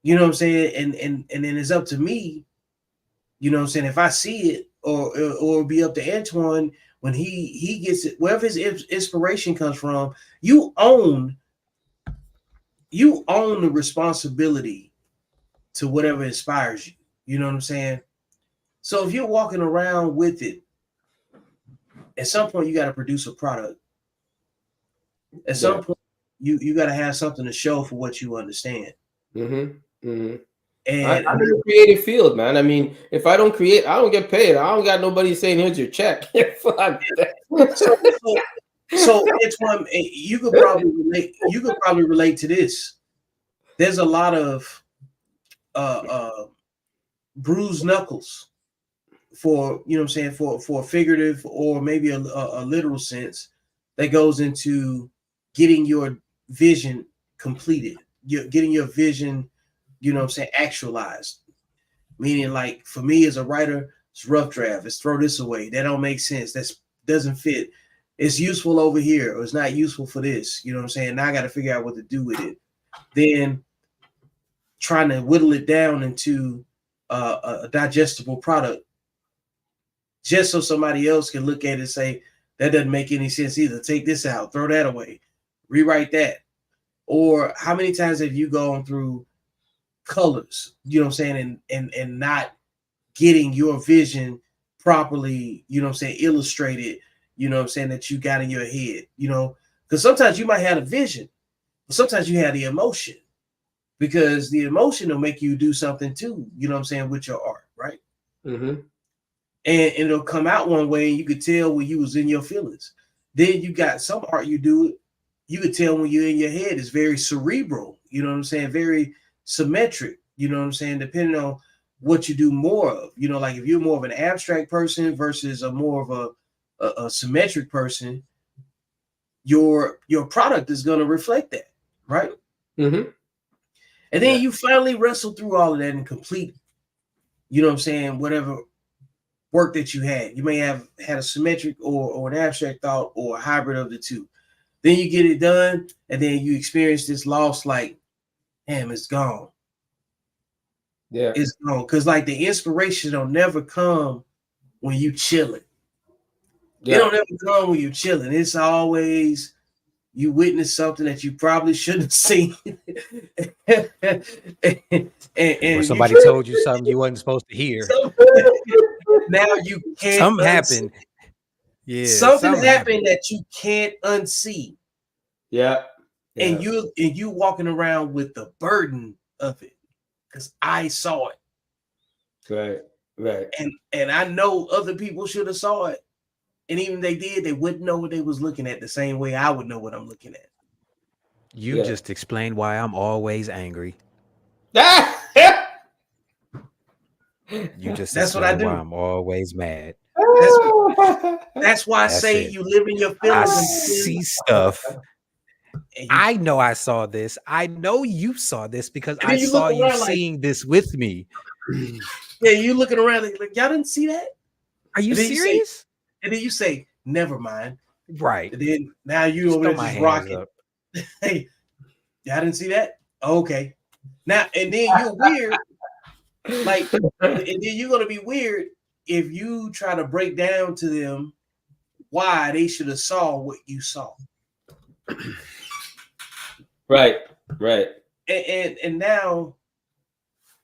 You know what I'm saying? And then it's up to me, you know what I'm saying, if I see it, or be up to Antoine when he gets it, wherever his inspiration comes from. You own the responsibility to whatever inspires you. You know what I'm saying? So if you're walking around with it, at some point you got to produce a product. At some point, you got to have something to show for what you understand. And I'm in the creative field, man. I mean, if I don't create, I don't get paid. I don't got nobody saying, here's your check. So Antoine, you could probably relate to this. There's a lot of bruised knuckles, for, you know what I'm saying, for a figurative or maybe a literal sense, that goes into getting your vision completed, getting your vision, you know what I'm saying, actualized. Meaning, like for me as a writer, it's rough draft. It's throw this away. That don't make sense. That doesn't fit. It's useful over here, or it's not useful for this. You know what I'm saying? Now I got to figure out what to do with it. Then trying to whittle it down into a digestible product, just so somebody else can look at it and say, that doesn't make any sense either. Take this out, throw that away, rewrite that. Or how many times have you gone through colors, you know what I'm saying, and not getting your vision properly, you know what I'm saying, illustrated, you know what I'm saying, that you got in your head, you know, because sometimes you might have a vision, but sometimes you have the emotion, because the emotion will make you do something too, you know what I'm saying, with your art, right? Mm-hmm. And it'll come out one way, and you could tell when you was in your feelings. Then you got some art you do, you could tell when you're in your head, it's very cerebral, you know what I'm saying, very symmetric, you know what I'm saying, depending on what you do more of, you know, like if you're more of an abstract person versus a more of a symmetric person, your product is going to reflect that, right? Mm-hmm. And then you finally wrestle through all of that and complete, you know what I'm saying, whatever work that you had. You may have had a symmetric or an abstract thought or a hybrid of the two. Then you get it done, and then you experience this loss, like, damn, it's gone. Yeah, it's gone. Because like the inspiration don't never come when you chilling. yeah. It don't ever come when you chilling. It's always you witness something that you probably shouldn't have seen. Or somebody told you something you wasn't supposed to hear. Now you can't. Something happened. Yeah, something happened that you can't unsee. Yeah. And you walking around with the burden of it, because I saw it. Right. And I know other people should have saw it. And even if they did, they wouldn't know what they was looking at the same way I would know what I'm looking at. You just explained why I'm always angry. You just That's what I do. Why I'm always mad. That's why I say you live in your feelings. I see stuff. I know I saw this. I know you saw this because I saw you seeing this with me. Yeah, you looking around like y'all didn't see that? Are you serious? And then you say, never mind. Right. And then now you over there just rocking. Hey, y'all didn't see that? Okay. Now, and then you're weird. Like, and then you're gonna be weird if you try to break down to them why they should have saw what you saw. Right. And now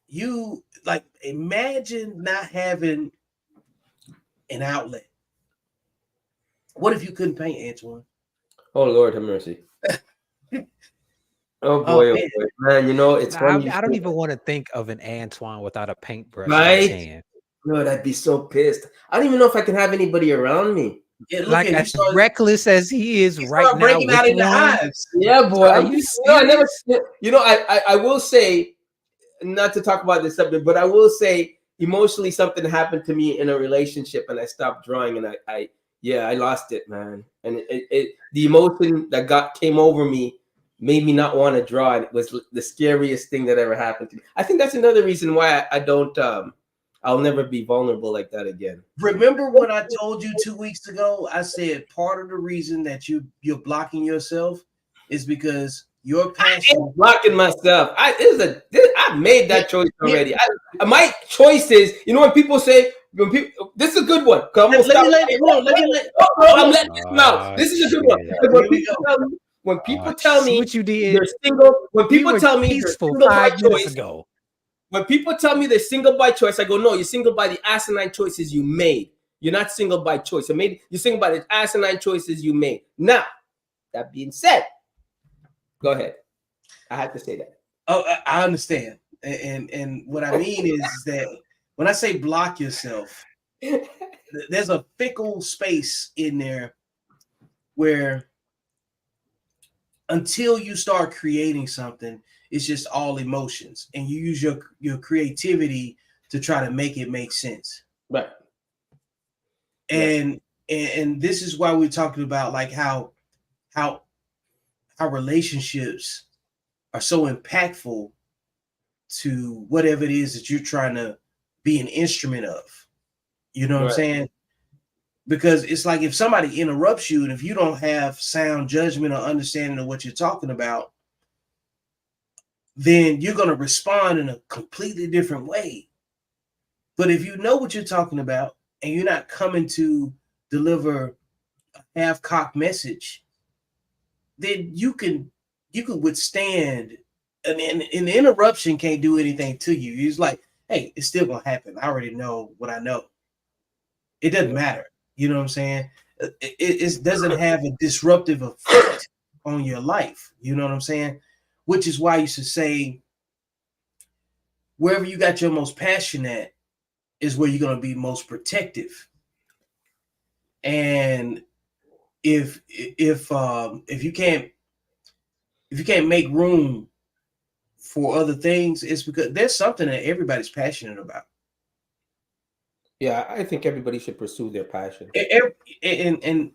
you like imagine not having an outlet. What if you couldn't paint, Antoine? Oh Lord, have mercy. Oh boy, man. You know, it's funny. I don't even want to think of an Antoine without a paintbrush right? in his hand. No, I'd be so pissed. I don't even know if I can have anybody around me. Yeah, like as reckless as he is right now, breaking out into hives. Yeah, boy. Are you serious? I will say, not to talk about this subject, but I will say, emotionally, something happened to me in a relationship, and I stopped drawing, and I lost it, man. And the emotion that came over me made me not want to draw, and it was the scariest thing that ever happened to me. I think that's another reason why I don't. I'll never be vulnerable like that again. Remember when I told you 2 weeks ago? I said part of the reason that you're blocking yourself is because your passion. I'm blocking myself. I made that choice already. My choice is, when people say, this is a good one. I'm letting them out. This is a good one. When people tell me what you did, they're single, when people tell me they're single by 5 minutes ago. When people tell me they're single by choice, I go, no, you're single by the asinine choices you made. You're not single by choice. You're single by the asinine choices you made. Now, that being said, go ahead. I had to say that. Oh, I understand. And what I mean is that when I say block yourself, there's a fickle space in there where until you start creating something, it's just all emotions, and you use your creativity to try to make it make sense. Right. And this is why we're talking about like how relationships are so impactful to whatever it is that you're trying to be an instrument of. You know what I'm saying? Because it's like if somebody interrupts you and if you don't have sound judgment or understanding of what you're talking about, then you're going to respond in a completely different way. But if you know what you're talking about and you're not coming to deliver a half-cocked message, then you can withstand an interruption. Can't do anything to you. It's like, hey, it's still going to happen. I already know what I know. It doesn't matter. You know what I'm saying? It doesn't have a disruptive effect on your life. You know what I'm saying? Which is why you should say, wherever you got your most passion at is where you're going to be most protective. And if you can't make room for other things, it's because there's something that everybody's passionate about. Yeah, I think everybody should pursue their passion. And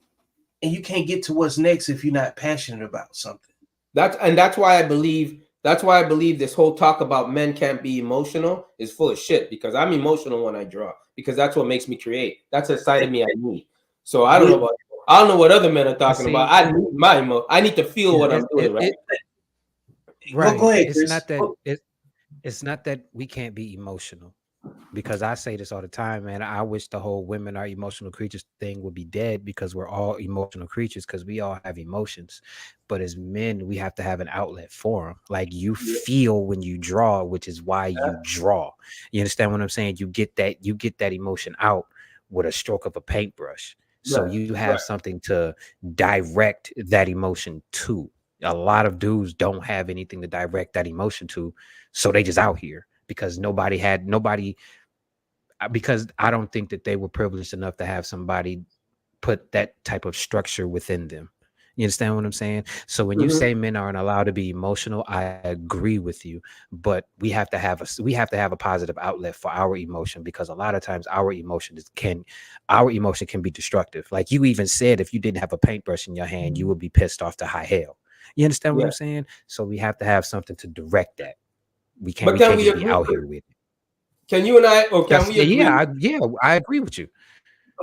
you can't get to what's next if you're not passionate about something. That's why I believe this whole talk about men can't be emotional is full of shit, because I'm emotional when I draw, because that's what makes me create. That's a side of me I need. So I don't know what other men are talking about. I need I need to feel what I'm doing, right? Right. Go ahead, It's not that we can't be emotional, because I say this all the time, man. I wish the whole women are emotional creatures thing would be dead, because we're all emotional creatures, because we all have emotions. But as men, we have to have an outlet for them. Like, you feel when you draw, which is why you draw. You understand what I'm saying? You get that emotion out with a stroke of a paintbrush. So you have something to direct that emotion to. A lot of dudes don't have anything to direct that emotion to, so they just out here because because I don't think that they were privileged enough to have somebody put that type of structure within them. You understand what I'm saying? So when you say men aren't allowed to be emotional, I agree with you, but we have to have a positive outlet for our emotion, because a lot of times our emotion can be destructive. Like you even said, if you didn't have a paintbrush in your hand, you would be pissed off to high hell. You understand what I'm saying? So we have to have something to direct that. We can't just be out here with it. Can you and I, or can we agree? I agree with you.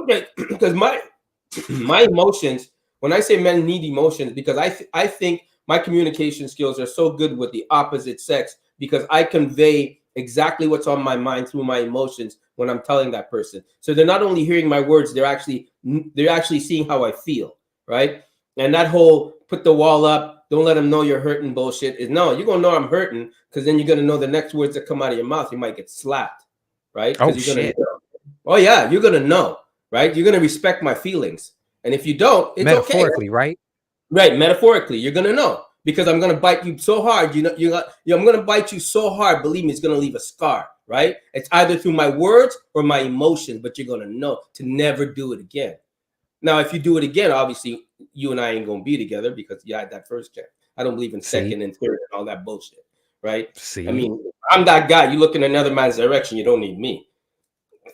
Okay, because my emotions, when I say men need emotions, because I think my communication skills are so good with the opposite sex, because I convey exactly what's on my mind through my emotions when I'm telling that person. So they're not only hearing my words, they're actually seeing how I feel, right? And that whole put the wall up, don't let them know you're hurting bullshit is, no, you're gonna know I'm hurting, because then you're gonna know the next words that come out of your mouth, you might get slapped, right? Oh, you're shit. Oh yeah, you're gonna know, right? You're gonna respect my feelings, and if you don't, it's metaphorically, okay. right? Right, metaphorically, you're gonna know, because I'm gonna bite you so hard. I'm gonna bite you so hard. Believe me, it's gonna leave a scar. Right? It's either through my words or my emotions, but you're gonna know to never do it again. Now, if you do it again, obviously you and I ain't gonna be together, because you had that first chance. I don't believe in second and third and all that bullshit. Right? I mean, I'm that guy. You look in another man's direction, you don't need me.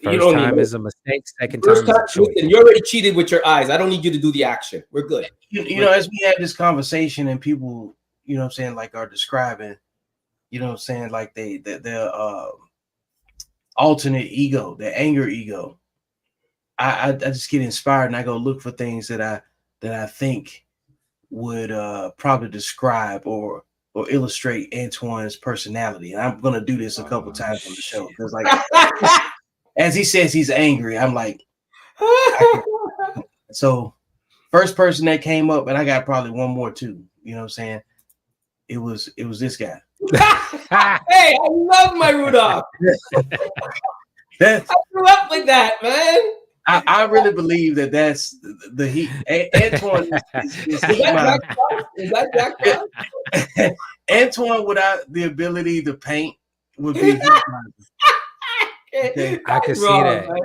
First time is a mistake. Second time is a choice. Listen, you already cheated with your eyes. I don't need you to do the action. We're good. You know, as we have this conversation and people, you know what I'm saying, like are describing, you know what I'm saying, like their alternate ego, their anger ego. I just get inspired and I go look for things that I think would probably describe or illustrate Antoine's personality. And I'm gonna do this a couple times on the show, because like as he says he's angry, I'm like, so first person that came up, and I got probably one more too. You know what I'm saying? It was this guy. Hey, I love my Rudolph. I grew up with that, man. I really believe that's the heat. Antoine is that Jack? Antoine without the ability to paint would be heat. Okay. I can see that. Man.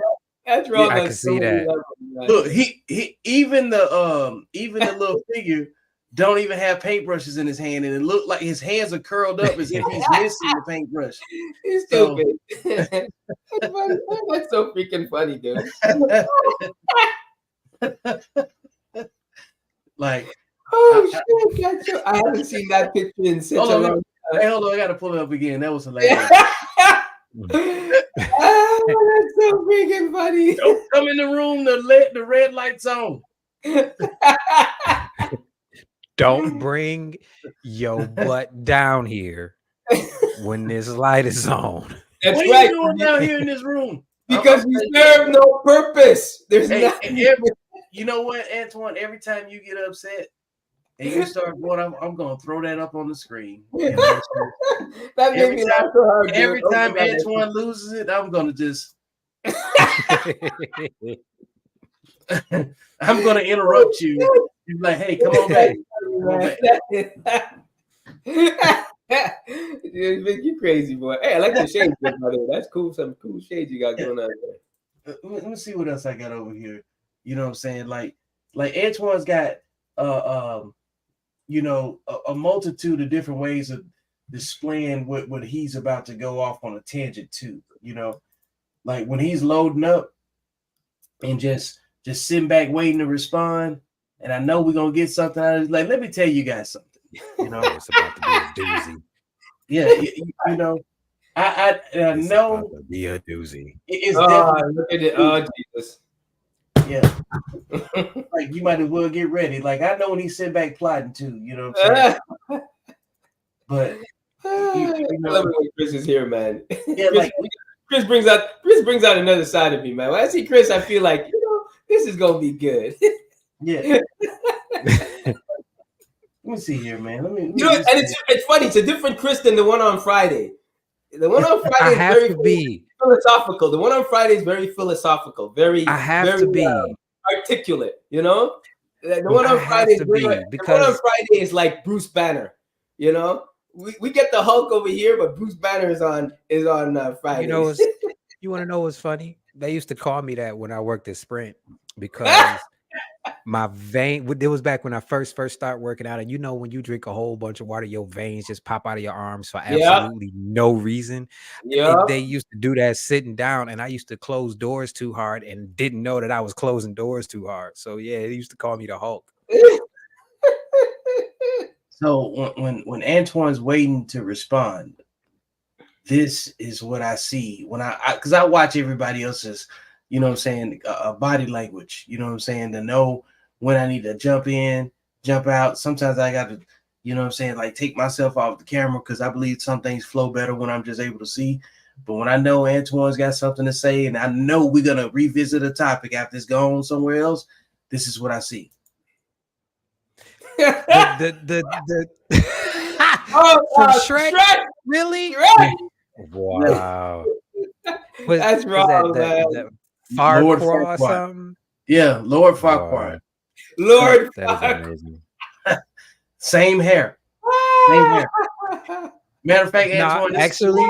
That's wrong. I can see that. Look, he even the little figure don't even have paintbrushes in his hand, and it looked like his hands are curled up as if he's missing the paintbrush. He's stupid. That's so freaking funny, dude. Like, shit! I haven't seen that picture in such a long time. Hey, hold on, I gotta pull it up again. That was hilarious. funny. Don't come in the room to let the red lights on. Don't bring your butt down here when this light is on. That's What are right. you doing down here in this room? Because we serve no purpose. There's Hey, nothing. you know what, Antoine? Every time you get upset and you start going, I'm gonna throw that up on the screen. You know, That made me laugh so hard. every dude. time Oh, God, Antoine loses it, I'm gonna just I'm gonna interrupt you. You're like, hey, come on back. Come on back. Dude, make you crazy, boy. Hey, I like your shades, brother. That's cool. Some cool shades you got going on there. Let me see what else I got over here. You know what I'm saying? Like Antoine's got you know, a multitude of different ways of displaying what he's about to go off on a tangent to. You know, like when he's loading up and just sitting back waiting to respond, and I know we're gonna get something out of it. Like, let me tell you guys something. You know, It's about to be a doozy. Yeah, you know, I It's know about to be a doozy. it's Look definitely at it. Oh, Jesus. yeah. Like you might as well get ready. Like I know when he's sitting back plotting too. You know what I'm saying? But I love it when Chris is here, man. yeah, like Chris brings out another side of me, man. When I see Chris, I feel like, you know, this is gonna be good. yeah. Let me see here, man. Let me You know, and it's funny. It's a different Chris than the one on Friday. The one on Friday is very philosophical. The one on Friday is very philosophical. Very, articulate. You know, the one on Friday is the one on Friday is like Bruce Banner. You know, we get the Hulk over here, but Bruce Banner is on Friday. You know, you want to know what's funny? They used to call me that when I worked at Sprint because my vein. It was back when I first started working out, and you know, when you drink a whole bunch of water, your veins just pop out of your arms for absolutely no reason. Yeah, they used to do that sitting down, and I used to close doors too hard and didn't know that I was closing doors too hard. So yeah, they used to call me the Hulk. So when Antoine's waiting to respond, this is what I see when because I watch everybody else's, you know what I'm saying, body language, you know what I'm saying, to know when I need to jump in, jump out. Sometimes I got to, you know what I'm saying, like take myself off the camera because I believe some things flow better when I'm just able to see. But when I know Antoine's got something to say and I know we're going to revisit a topic after it's gone somewhere else, this is what I see. From Shrek? Really? Shrek. Wow. That's wrong, man. Lord Farquaad or something? Yeah, Lord Farquaad. Lord that is amazing. Same hair. Same hair. Matter of fact, Antoine, actually,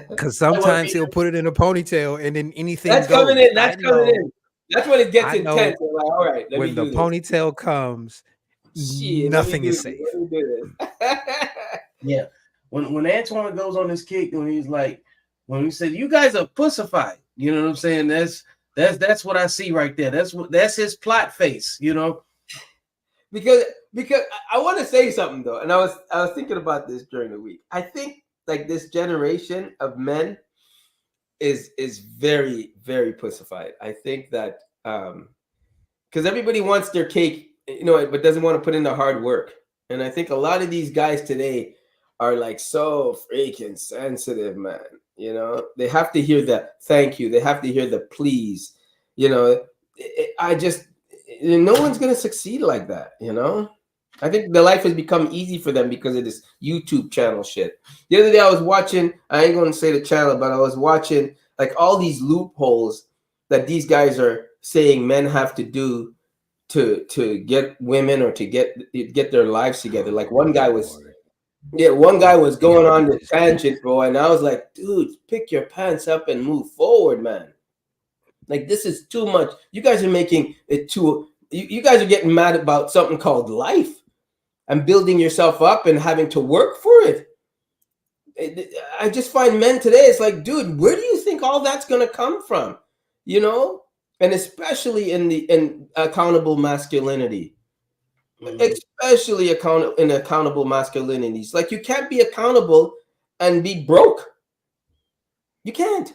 because sometimes he'll put it in a ponytail and then anything that's goes. coming in. That's coming in. That's when it gets intense. Like, all right, when the ponytail comes, nothing is safe. Yeah. When Antoine goes on this kick, when he's like, when he said, "You guys are pussified," you know what I'm saying? That's what I see right there. That's his plot face, you know. Because I want to say something though, and I was thinking about this during the week. I think like this generation of men is very, very pussified. I think that because everybody wants their cake, you know, but doesn't want to put in the hard work. And I think a lot of these guys today are like so freaking sensitive, man. You know, they have to hear the thank you. They have to hear the please. You know, no one's going to succeed like that. You know, I think the life has become easy for them because of this YouTube channel shit. The other day I was watching, I ain't going to say the channel, but I was watching like all these loopholes that these guys are saying men have to do to get women or to get their lives together. Like one guy was going on the tangent, bro, and I was like, dude, pick your pants up and move forward, man. Like this is too much. You guys are making it too. You guys are getting mad about something called life and building yourself up and having to work for it. I just find men today, it's like, dude, where do you think all that's gonna come from? You know? And especially in accountable masculinity, especially in accountable masculinities. Like you can't be accountable and be broke. You can't.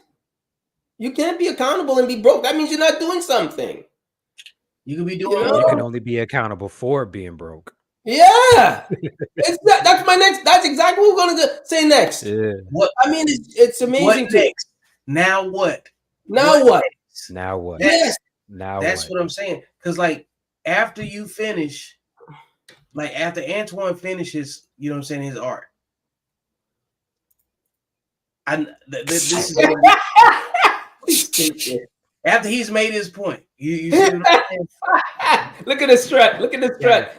You can't be accountable and be broke. That means you're not doing something. You can be doing know? You can only be accountable for being broke. Yeah. That's my next. That's exactly what we're going to say next. Yeah. what I mean, it's amazing. what next? Now what? Now what? Next? Now what? Yes. Now That's what I'm saying. Because like after you finish, like after Antoine finishes, you know what I'm saying, his art. This is after he's made his point. You see what I'm saying? Look at the strut. Look at the strut.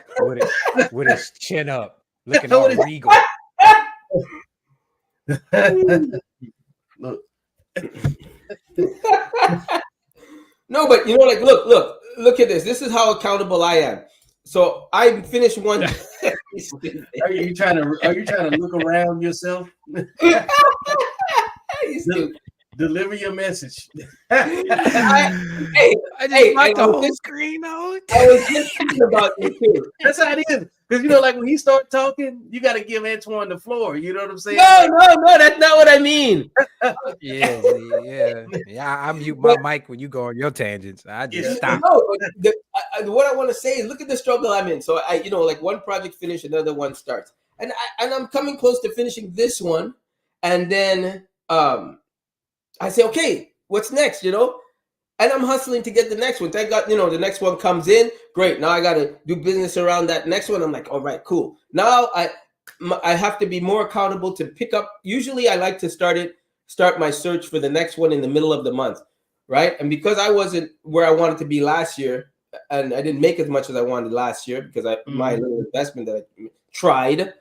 With his chin up, looking all regal. Look. No, but you know, like, look at this. This is how accountable I am. So I finished one. Are you trying to look around yourself? Deliver your message. I just like the whole screen though. I was just thinking about you too. That's how it is. Because like when he starts talking, you got to give Antoine the floor. You know what I'm saying? No, that's not what I mean. Yeah. I mute my mic when you go on your tangents. I just stop. No, what I want to say is, look at the struggle I'm in. So I, like one project finished, another one starts, and I'm coming close to finishing this one, and then I say, okay, what's next? And I'm hustling to get the next one. Thank God, the next one comes in. Great. Now I got to do business around that next one. I'm like, all right, cool. Now I have to be more accountable to pick up. Usually I like to start my search for the next one in the middle of the month, right? And because I wasn't where I wanted to be last year, and I didn't make as much as I wanted last year because my little investment that I tried,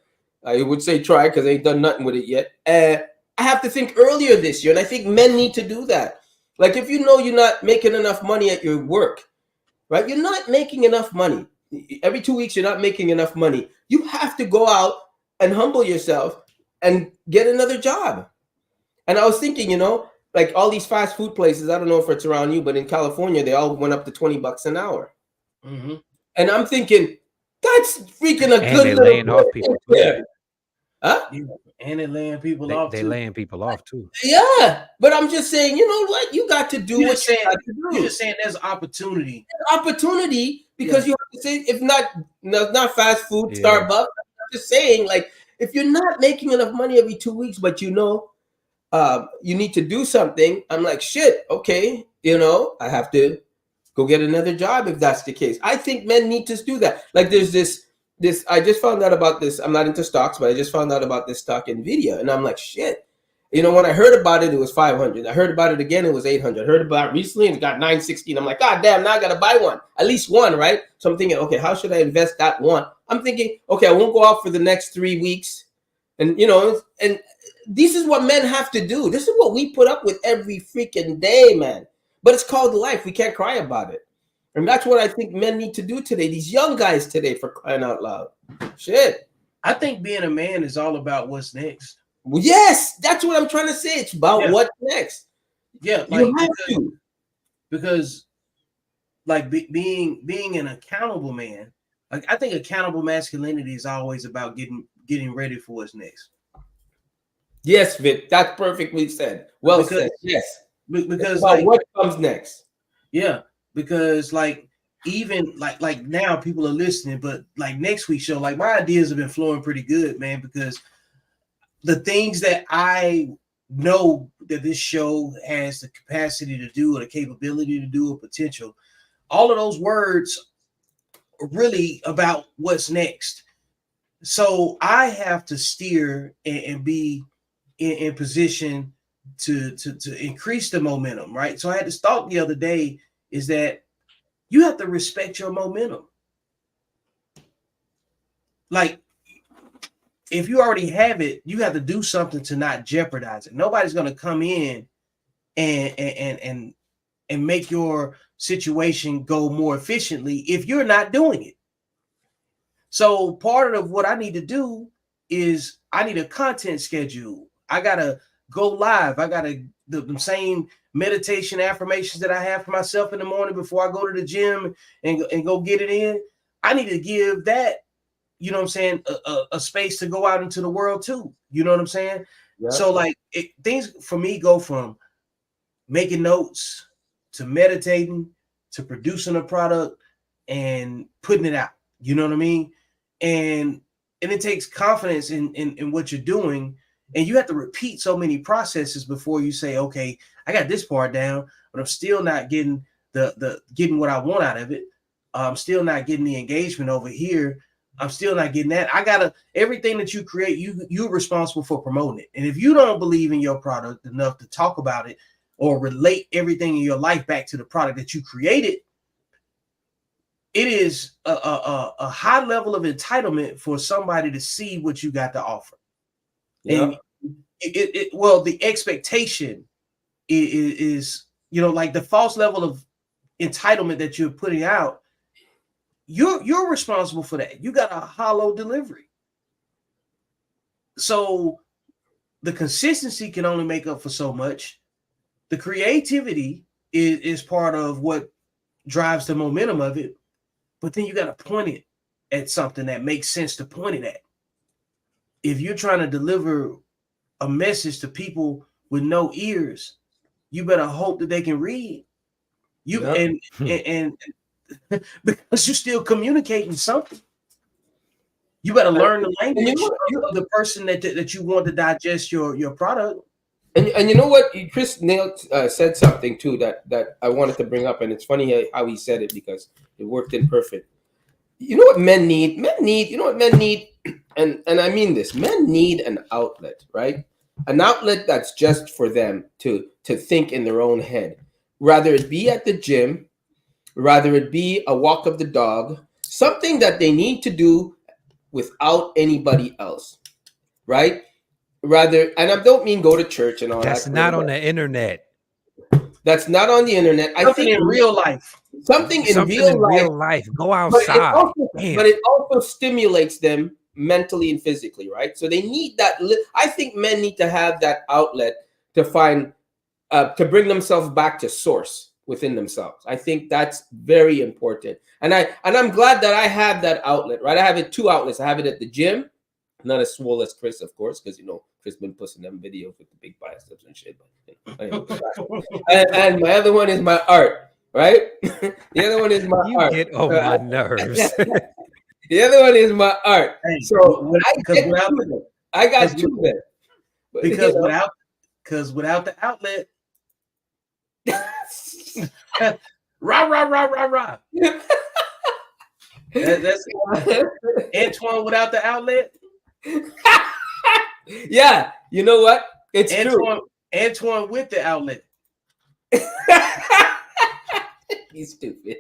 I would say try because I ain't done nothing with it yet. I have to think earlier this year, and I think men need to do that. Like if you know you're not making enough money at your work, right? You're not making enough money. Every 2 weeks, you're not making enough money. You have to go out and humble yourself and get another job. And I was thinking, like all these fast food places, I don't know if it's around you, but in California, they all went up to $20 an hour. Mm-hmm. And I'm thinking, that's freaking a and good they little laying off people too. Yeah. Huh? Yeah. And they're laying people off. They laying people off too. Yeah, but I'm just saying, you know what? You got to do what you got to do. You're just saying there's opportunity. Opportunity because you have to say, if not fast food, Starbucks. I'm just saying, like, if you're not making enough money every 2 weeks, but you need to do something. I'm like, shit. Okay, I have to go get another job if that's the case. I think men need to do that. Like, there's this. I just found out about this. I'm not into stocks, but I just found out about this stock Nvidia, and I'm like, shit. When I heard about it, it was 500. I heard about it again, it was 800. I heard about it recently, and it got 916. I'm like, God damn, now I got to buy one, at least one, right? So I'm thinking, okay, how should I invest that one? I'm thinking, okay, I won't go out for the next 3 weeks, and and this is what men have to do. This is what we put up with every freaking day, man. But it's called life. We can't cry about it. And that's what I think men need to do today. These young guys today, for crying out loud. Shit. I think being a man is all about what's next. Well, yes, that's what I'm trying to say. It's about what's next. Yeah, like because like being an accountable man, like I think accountable masculinity is always about getting ready for what's next. Yes, Vic, that's perfectly said. Well said. Yes, because like what comes next. Yeah, because like even like now people are listening, but like next week's show, like my ideas have been flowing pretty good, man, because the things that I know that this show has the capacity to do, or the capability to do, or potential, all of those words are really about what's next. So I have to steer and be in position to increase the momentum, right? So I had this thought the other day is that you have to respect your momentum. Like, if you already have it, you have to do something to not jeopardize it. Nobody's going to come in and make your situation go more efficiently if you're not doing it. So part of what I need to do is I need a content schedule. I got to go live. I got to the same meditation affirmations that I have for myself in the morning before I go to the gym and go get it in. I need to give that, you know what I'm saying, a space to go out into the world too. You know what I'm saying? Yeah. So like things for me go from making notes to meditating to producing a product and putting it out. You know what I mean? And it takes confidence in what you're doing. And you have to repeat so many processes before you say, okay, I got this part down, but I'm still not getting getting what I want out of it. I'm still not getting the engagement over here. I'm still not getting that. I gotta, everything that you create, you're responsible for promoting it. And if you don't believe in your product enough to talk about it or relate everything in your life back to the product that you created, it is a high level of entitlement for somebody to see what you got to offer. Yeah. And well, the expectation is, you know, like the false level of entitlement that you're putting out. You're responsible for that. You got a hollow delivery. So the consistency can only make up for so much. The creativity is part of what drives the momentum of it. But then you got to point it at something that makes sense to point it at. If you're trying to deliver a message to people with no ears, you better hope that they can read you. Yep. And because you're still communicating something, you better learn the language of the person that you want to digest your product. And you know what, Chris nailed said something too that I wanted to bring up, and it's funny how he said it because it worked in perfect. You know what men need? You know what men need? And I mean this, men need an outlet, right? An outlet that's just for them to think in their own head. Rather it be at the gym, rather it be a walk of the dog, something that they need to do without anybody else, right? Rather, and I don't mean go to church and all that. That's not on the internet. That's not on the internet. I think in real life. Something in real life. Go outside. But it also stimulates them mentally and physically, right? So they need that. I think men need to have that outlet to find, to bring themselves back to source within themselves. I think that's very important. And I'm glad that I have that outlet, right? I have it 2 outlets. I have it at the gym, not as swole as Chris, of course, because, you know, Chris been posting them videos with the big biceps and shit. But, and my other one is my art, right? The other one is my art. You get on my nerves. The other one is my art. Hey, so I got 2 there. Because without the outlet, rah. That's Antoine without the outlet. Yeah, you know what? It's true. Antoine with the outlet. He's stupid.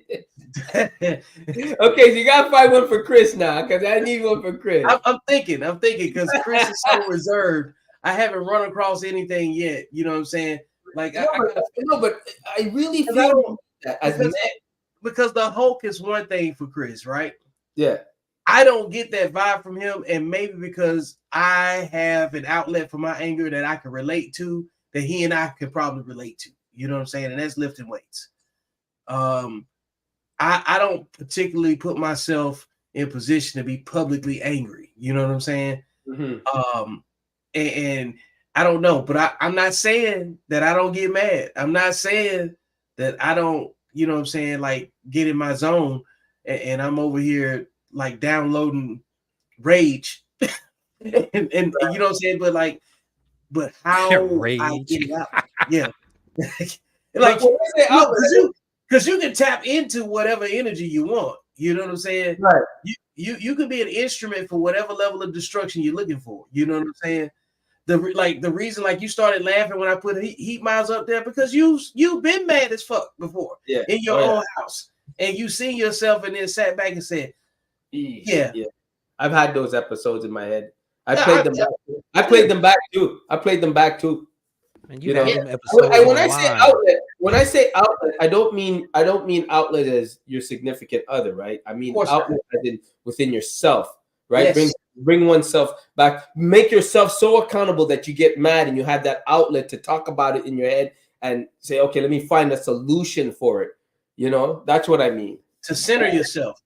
Okay, so you gotta find one for Chris now, because I need one for Chris. I'm thinking, because Chris is so reserved. I haven't run across anything yet. You know what I'm saying? Like, but I really feel that because the Hulk is one thing for Chris, right? Yeah. I don't get that vibe from him, and maybe because I have an outlet for my anger that I can relate to, that he and I could probably relate to. You know what I'm saying? And that's lifting weights. I don't particularly put myself in position to be publicly angry. You know what I'm saying? Mm-hmm. And I don't know, but I'm not saying that I don't get mad. I'm not saying that I don't, you know what I'm saying, like get in my zone and I'm over here like downloading rage and you know what I'm saying, but how rage. I get it out. Yeah. Like, because you can tap into whatever energy you want. You know what I'm saying? Right. You could be an instrument for whatever level of destruction you're looking for. You know what I'm saying? The reason, like, you started laughing when I put heat miles up there, because you've been mad as fuck before in your own house, and you seen yourself and then sat back and said, yeah. I've had those episodes in my head. I played them back too. And you know, when I say outlet, I don't mean outlet as your significant other, right? I mean outlet as in within yourself, right? Yes. Bring oneself back, make yourself so accountable that you get mad and you have that outlet to talk about it in your head and say, okay, let me find a solution for it. You know, that's what I mean. To center yourself,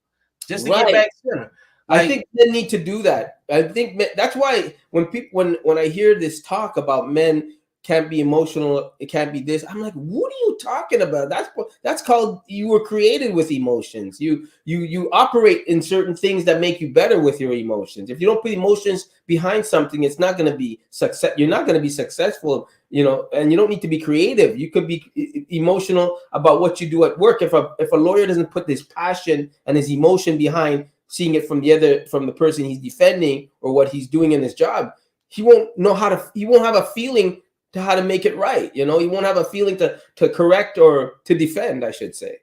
just to get back center. I think men need to do that. I think that's why when I hear this talk about men can't be emotional. It can't be this. I'm like, what are you talking about? That's called, you were created with emotions. You operate in certain things that make you better with your emotions. If you don't put emotions behind something, it's not going to be success. You're not going to be successful, you know, and you don't need to be creative. You could be emotional about what you do at work. If a lawyer doesn't put his passion and his emotion behind seeing it from the person he's defending or what he's doing in his job, he won't have a feeling to how to make it right. You know, he won't have a feeling to correct or to defend, I should say.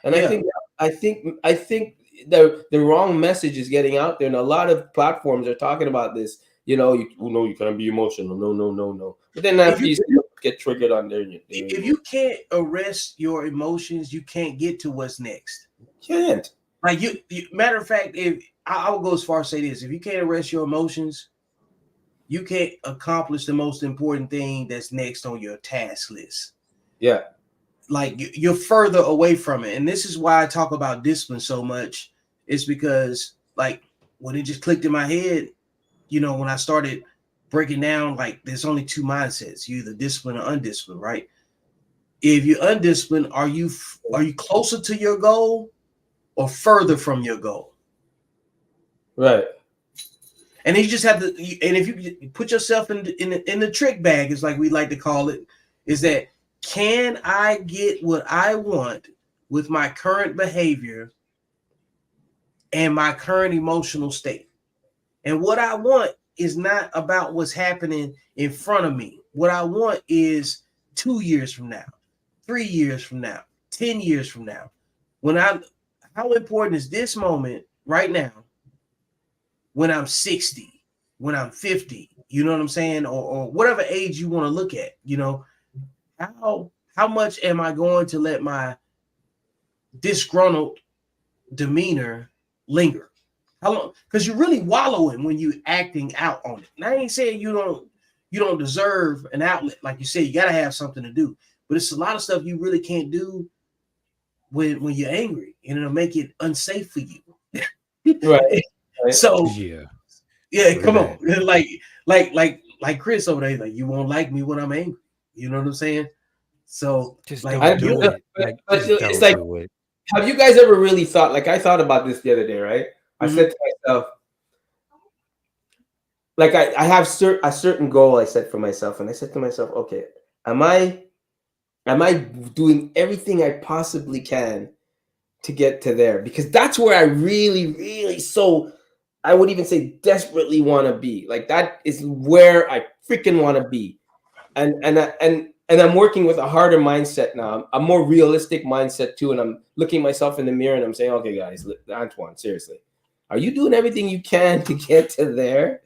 And Yeah. I think the wrong message is getting out there, and a lot of platforms are talking about this. You know, you can't be emotional. No. But then after you get triggered on there, if you can't arrest your emotions, you can't get to what's next. Can't. Like you matter of fact, if I would go as far as say this, if you can't arrest your emotions, you can't accomplish the most important thing that's next on your task list. Yeah. Like you're further away from it. And this is why I talk about discipline so much. It's because like when it just clicked in my head, you know, when I started breaking down, like there's only two mindsets, you either disciplined or undisciplined, right? If you're undisciplined, are you closer to your goal or further from your goal? Right. And you just have to, and if you put yourself in the trick bag, is like we like to call it, is that can I get what I want with my current behavior and my current emotional state? And what I want is not about what's happening in front of me. What I want is 2 years from now, 3 years from now, 10 years from now. How important is this moment right now? When I'm 60, when I'm 50, you know what I'm saying? Or whatever age you want to look at, you know, how much am I going to let my disgruntled demeanor linger? How long? Because you're really wallowing when you're acting out on it. And I ain't saying you don't deserve an outlet. Like you said, you got to have something to do. But it's a lot of stuff you really can't do when you're angry, and it'll make it unsafe for you. Right. So yeah, come on. Like Chris over there, like you won't like me when I'm angry. You know what I'm saying? So just like don't do it. But it's like, have you guys ever really thought, like I thought about this the other day, right? I said to myself, like I have a certain goal I set for myself, and I said to myself, okay, am I doing everything I possibly can to get to there? Because that's where I really, really, so I would even say desperately want to be. Like that is where I freaking want to be. And I'm working with a harder mindset now, a more realistic mindset too. And I'm looking myself in the mirror and I'm saying, okay, guys, Antoine, seriously, are you doing everything you can to get to there?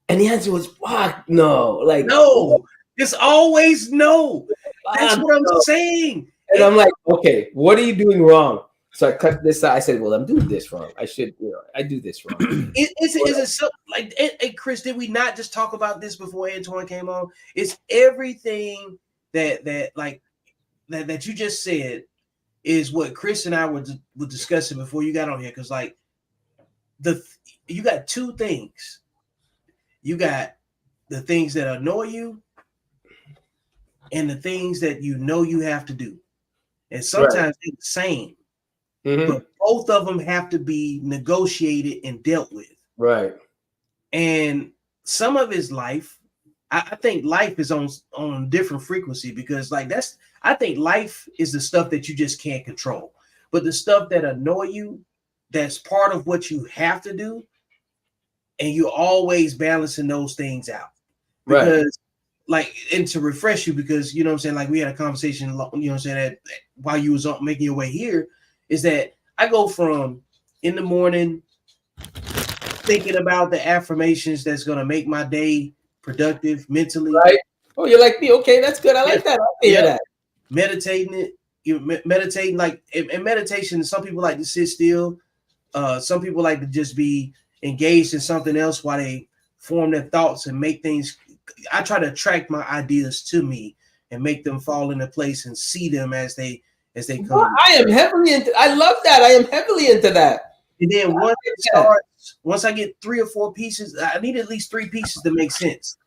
And the answer was, fuck, no. Like, no, it's always no. That's what I'm saying. And I'm like, okay, what are you doing wrong? So I cut this out. I said, well, I'm doing this wrong. I should, I do this wrong. Is it so, like, hey, Chris, did we not just talk about this before Antoine came on? It's everything that you just said is what Chris and I were discussing before you got on here. Because like you got two things. You got the things that annoy you and the things that you know you have to do. And sometimes they're the same. But both of them have to be negotiated and dealt with. Right. And some of his life, I think life is on a different frequency, because like I think life is the stuff that you just can't control. But the stuff that annoy you, that's part of what you have to do. And you're always balancing those things out. Because like, and to refresh you, because you know what I'm saying, like we had a conversation, you know what I'm saying, that while you was making your way here, is that I go from in the morning thinking about the affirmations that's going to make my day productive mentally. Right. Oh, you're like me. Okay, that's good. I like that. I hear that. Meditating it. You meditating, like in meditation, some people like to sit still. Some people like to just be engaged in something else while they form their thoughts and make things. I try to attract my ideas to me and make them fall into place and see them as they come. Well, I am heavily into. I love that. I am heavily into that. And then once I get 3 or 4 pieces, I need at least 3 pieces to make sense.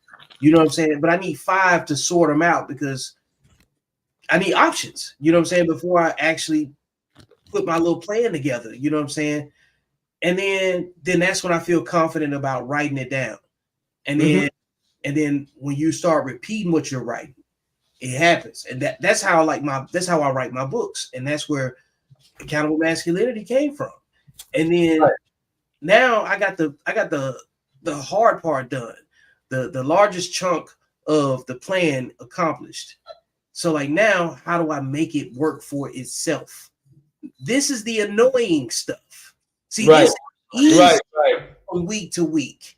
You know what I'm saying? But I need 5 to sort them out because I need options. You know what I'm saying? Before I actually put my little plan together. You know what I'm saying? And then that's when I feel confident about writing it down. And then when you start repeating what you're writing, it happens. And that's how I write my books. And that's where Accountable Masculinity came from. And then now I got the hard part done. The largest chunk of the plan accomplished. So like now, how do I make it work for itself? This is the annoying stuff. See, this is easy from week to week.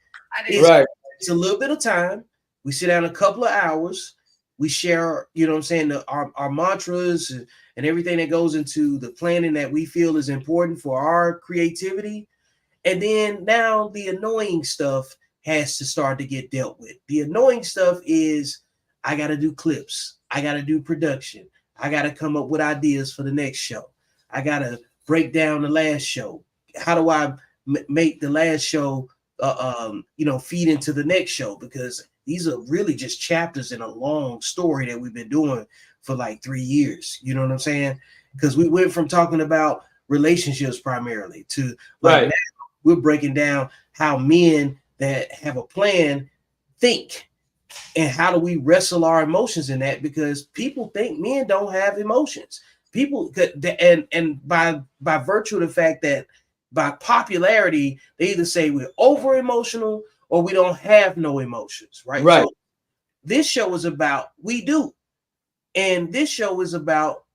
It's a little bit of time. We sit down a couple of hours. We share, you know what I'm saying, our mantras and everything that goes into the planning that we feel is important for our creativity. And then now the annoying stuff has to start to get dealt with. The annoying stuff is I got to do clips. I got to do production. I got to come up with ideas for the next show. I got to break down the last show. How do I make the last show, feed into the next show? Because these are really just chapters in a long story that we've been doing for like 3 years. You know what I'm saying? Because we went from talking about relationships primarily to now we're breaking down how men that have a plan think. And how do we wrestle our emotions in that? Because people think men don't have emotions. People and by virtue of the fact that by popularity, they either say we're over emotional or we don't have no emotions, right? So this show is about we do. And this show is about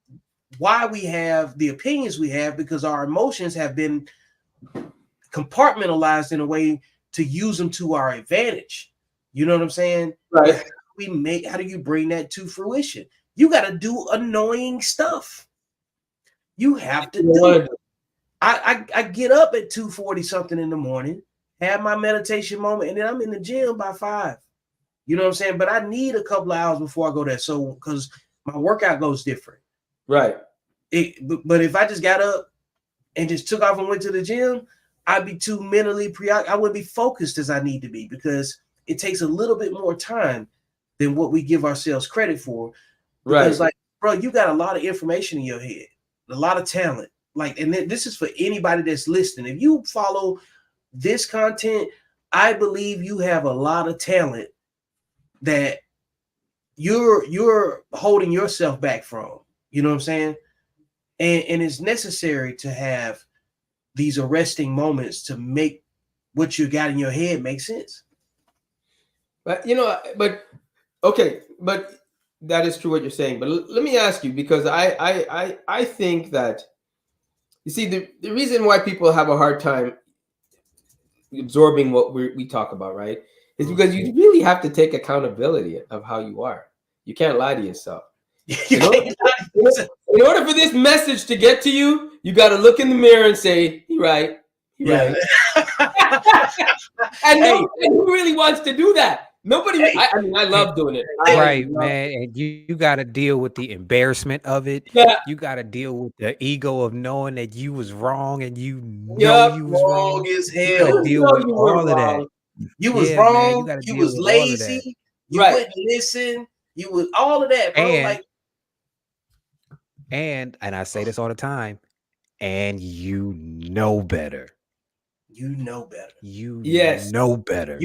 why we have the opinions we have, because our emotions have been compartmentalized in a way to use them to our advantage. You know what I'm saying? Right. How do you bring that to fruition? You got to do annoying stuff. You have to do it. I get up at 2:40 something in the morning, have my meditation moment, and then I'm in the gym by 5. You know what I'm saying? But I need a couple of hours before I go there. So because my workout goes different. Right. But if I just got up and just took off and went to the gym, I'd be too mentally preoccupied. I wouldn't be focused as I need to be, because it takes a little bit more time than what we give ourselves credit for. Because like, bro, you got a lot of information in your head, a lot of talent. Like, and this is for anybody that's listening. If you follow this content, I believe you have a lot of talent that you're holding yourself back from. You know what I'm saying? And it's necessary to have these arresting moments to make what you got in your head make sense. But but that is true what you're saying. But let me ask you, because I think that, you see, the reason why people have a hard time absorbing what we talk about, right, is because you really have to take accountability of how you are. You can't lie to yourself. In order for this message to get to you, you got to look in the mirror and say, "You're right. You're right." And who really wants to do that? Nobody. I mean, I love doing it. Man. And you got to deal with the embarrassment of it. Yeah. You got to deal with the ego of knowing that you was wrong, and you know you was wrong as hell. You got to deal with all of that. You was wrong. Man, you was lazy. You wouldn't listen. You was all of that, bro. And I say this all the time, and you know better. You know better. You know better.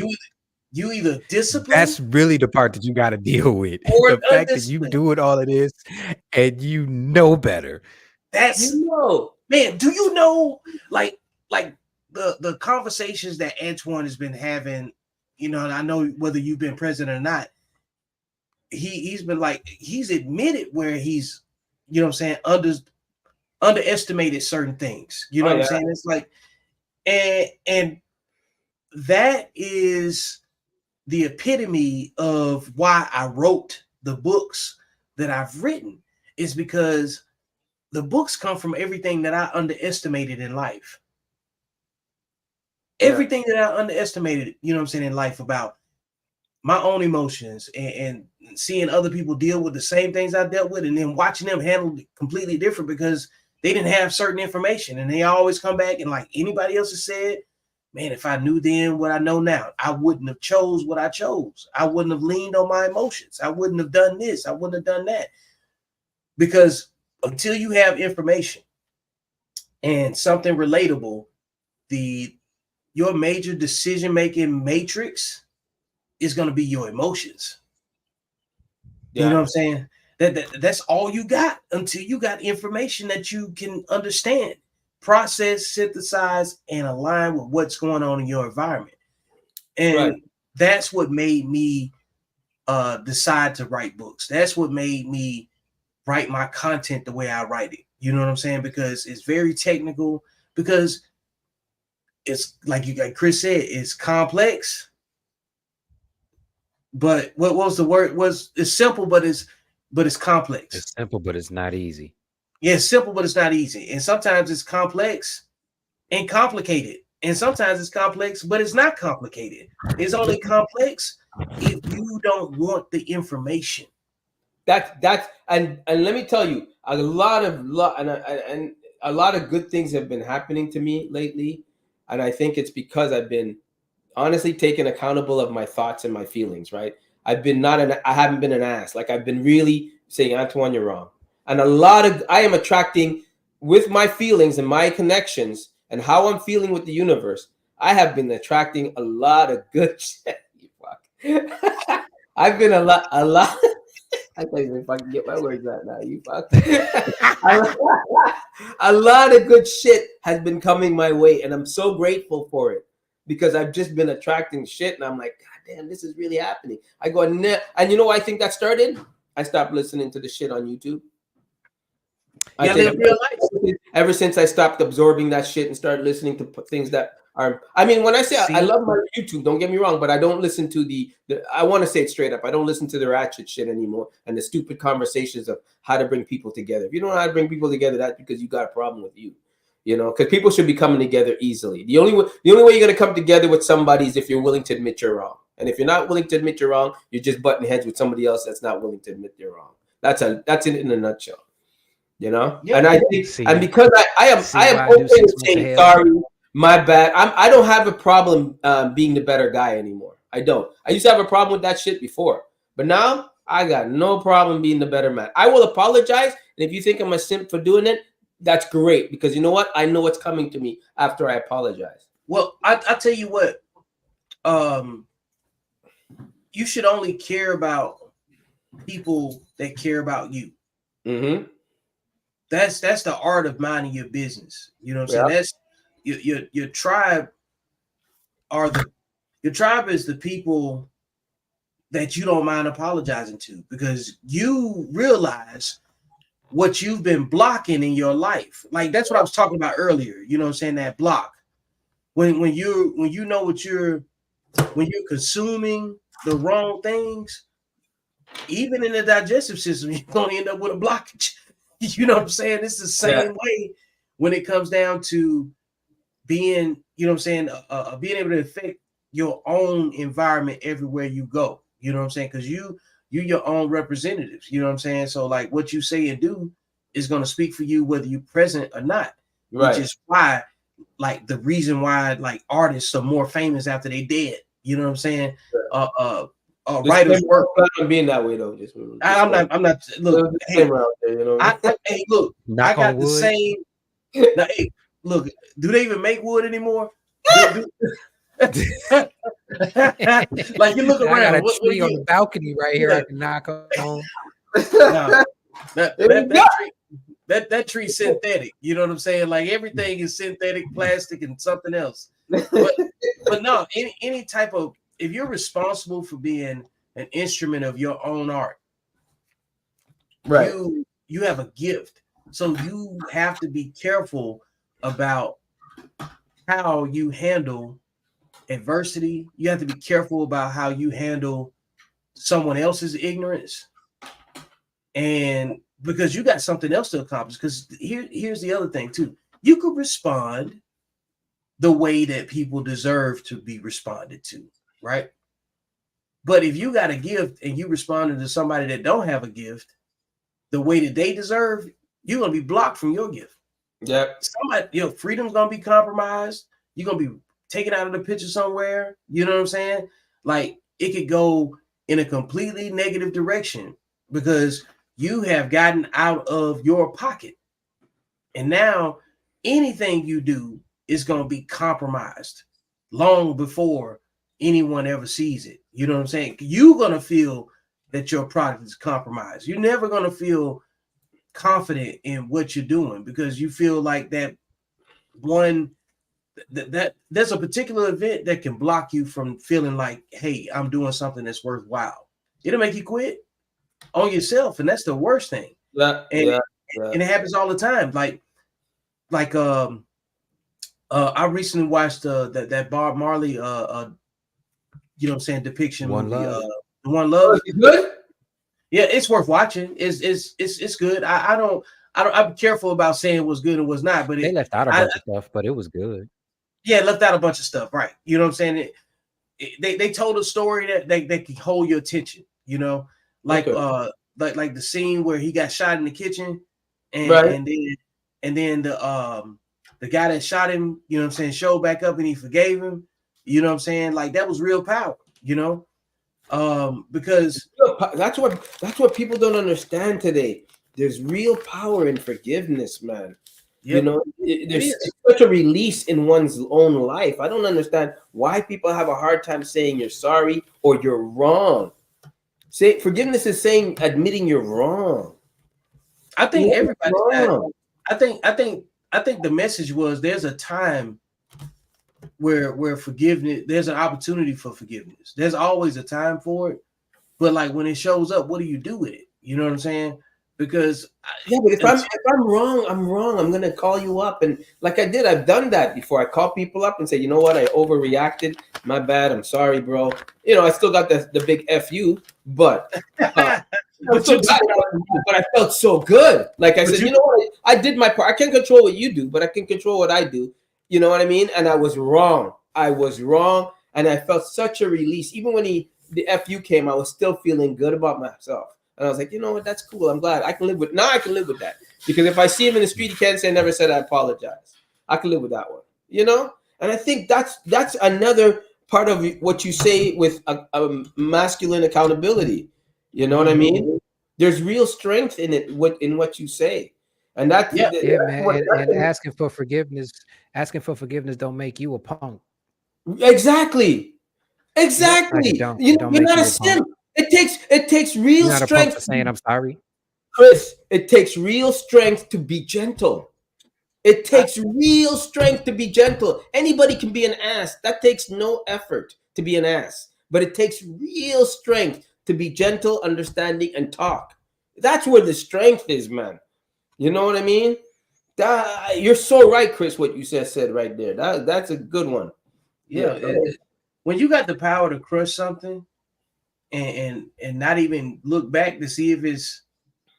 You either discipline. That's really the part that you got to deal with. The fact that you doing all of this and you know better. That's man. Do you know like the conversations that Antoine has been having? You know, and I know whether you've been present or not. He's been like, he's admitted where he's, you know what I'm saying, underestimated certain things. You know what I'm saying? It's like, and that is the epitome of why I wrote the books that I've written, is because the books come from everything that I underestimated in life. Everything that I underestimated, you know what I'm saying, in life, about my own emotions and seeing other people deal with the same things I dealt with, and then watching them handle it completely different because they didn't have certain information. And they always come back and, like anybody else has said, man, if I knew then what I know now, I wouldn't have chose what I chose. I wouldn't have leaned on my emotions. I wouldn't have done this. I wouldn't have done that. Because until you have information and something relatable, your major decision-making matrix is going to be your emotions. Yeah. You know what I'm saying? That's all you got until you got information that you can understand, process, synthesize, and align with what's going on in your environment. And that's what made me decide to write books. That's what made me write my content the way I write it. You know what I'm saying? Because it's very technical, because it's like Chris said, it's complex. But what was the word? It's simple, but it's complex. It's simple, but it's not easy. Yeah, it's simple, but it's not easy. And sometimes it's complex and complicated. And sometimes it's complex, but it's not complicated. It's only complex if you don't want the information. That's and let me tell you, a lot of good things have been happening to me lately, and I think it's because I've been honestly taking accountable of my thoughts and my feelings. Right? I haven't been an ass. Like, I've been really saying, Antoine, you're wrong. And I am attracting, with my feelings and my connections and how I'm feeling with the universe, I have been attracting a lot of good shit. You fuck. I've been a lot. I can't even fucking get my words out now. You fuck. A lot of good shit has been coming my way, and I'm so grateful for it, because I've just been attracting shit, and I'm like, God damn, this is really happening. I go, and you know why I think that started? I stopped listening to the shit on YouTube. I think ever since I stopped absorbing that shit and started listening to things that are, I mean, when I say I love my YouTube, don't get me wrong, but I don't listen to I want to say it straight up, I don't listen to the ratchet shit anymore and the stupid conversations of how to bring people together. If you don't know how to bring people together, that's because you got a problem with you. You know, because people should be coming together easily. The only way you're going to come together with somebody is if you're willing to admit you're wrong. And if you're not willing to admit you're wrong, you're just butting heads with somebody else that's not willing to admit they're wrong. That's it in a nutshell. You know, yeah, and I think, and because I am okay with saying sorry, my bad. I don't have a problem being the better guy anymore. I don't. I used to have a problem with that shit before, but now I got no problem being the better man. I will apologize, and if you think I'm a simp for doing it, that's great, because you know what? I know what's coming to me after I apologize. Well, I tell you what, you should only care about people that care about you. Mm-hmm. That's the art of minding your business. You know what I'm saying? That's your tribe your tribe is the people that you don't mind apologizing to, because you realize what you've been blocking in your life. Like, that's what I was talking about earlier. You know what I'm saying? That block. When you know when you're consuming the wrong things, even in the digestive system, you're gonna end up with a blockage. You know what I'm saying? It's the same way when it comes down to being, you know what I'm saying, being able to affect your own environment everywhere you go. You know what I'm saying? Because you're your own representatives. You know what I'm saying? So, like, what you say and do is going to speak for you whether you're present or not. Right. Which is why, like, the reason why, like, artists are more famous after they dead. You know what I'm saying? Writers work. I'm being that way though. I'm not. Look, hey, there, you know? Hey, look, I got the same. Now, hey, look, do they even make wood anymore? Like, you look around. I got a tree on the balcony right here. I can knock on. That tree's synthetic. You know what I'm saying? Like, everything is synthetic, plastic, and something else. But no, any type of, if you're responsible for being an instrument of your own art, right? You have a gift, so you have to be careful about how you handle adversity. You have to be careful about how you handle someone else's ignorance, and because you got something else to accomplish. Because here's the other thing too: you could respond the way that people deserve to be responded to, right? But if you got a gift and you responded to somebody that don't have a gift the way that they deserve, you're gonna be blocked from your gift. Yeah. Somebody, freedom's gonna be compromised. You're gonna be taken out of the picture somewhere. You know what I'm saying? Like it could go in a completely negative direction because you have gotten out of your pocket. And now anything you do is going to be compromised long before anyone ever sees it. You know what I'm saying? You're going to feel that your product is compromised. You're never going to feel confident in what you're doing because you feel like that one that there's a particular event that can block you from feeling like, hey, I'm doing something that's worthwhile. It'll make you quit on yourself, and that's the worst thing. And and it happens all the time. Like I recently watched that Bob Marley you know what I'm saying, depiction One movie, Love. One Love. Good. Yeah, it's worth watching. It's good. I'm careful about saying what's good and what's not, but They left out a bunch of stuff, but it was good. Yeah, left out a bunch of stuff, right? You know what I'm saying? They told a story that they can hold your attention, you know, like like the scene where he got shot in the kitchen, and then the guy that shot him, you know what I'm saying, showed back up and he forgave him. You know what I'm saying? Like that was real power, you know, because that's what people don't understand today. There's real power in forgiveness, man. Yep. You know, there's such a release in one's own life. I don't understand why people have a hard time saying you're sorry or you're wrong. Say forgiveness is saying admitting you're wrong. I think everybody. I think the message was there's a time where forgiveness. There's an opportunity for forgiveness. There's always a time for it, but like when it shows up, what do you do with it? You know what I'm saying? Because but if I'm wrong, I'm wrong. I'm gonna call you up, and like I did, I've done that before. I call people up and say, you know what, I overreacted. My bad. I'm sorry, bro. You know, I still got the big fu, but but I felt so good. Like I said, you know what, I did my part. I can't control what you do, but I can control what I do. You know what I mean? And I was wrong. And I felt such a release. Even when the fu came, I was still feeling good about myself. And I was like, you know what? That's cool. I'm glad I can live with. Now I can live with that because if I see him in the street, he can't say I never said I apologize. I can live with that one, you know. And I think that's another part of what you say with a masculine accountability. You know what I mean? There's real strength in it. In what you say, and that's man. And asking for forgiveness don't make you a punk. Exactly. You're not a simp. It takes real strength for saying I'm sorry, Chris. It takes real strength to be gentle. It takes real strength to be gentle. Anybody can be an ass. That takes no effort to be an ass. But it takes real strength to be gentle, understanding, and talk. That's where the strength is, man. You know what I mean? You're so right, Chris, what you said right there. That's a good one. Yeah. When you got the power to crush something and not even look back to see if it's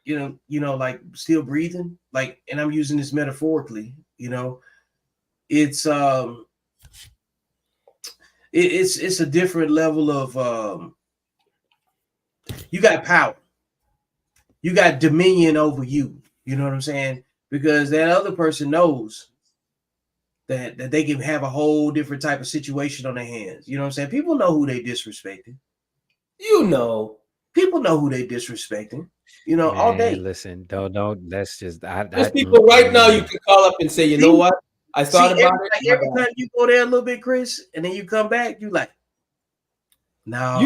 you know like still breathing, like, and I'm using this metaphorically, you know, it's it's a different level of you got power, you got dominion over you know what I'm saying, because that other person knows that they can have a whole different type of situation on their hands. You know what I'm saying? People know who they disrespecting. You know, people know who they disrespecting. You know, all day. Listen, don't. Let's just. There's people right now you can call up and say, you know what? I thought about it. Every time you go there a little bit, Chris, and then you come back, you like, no.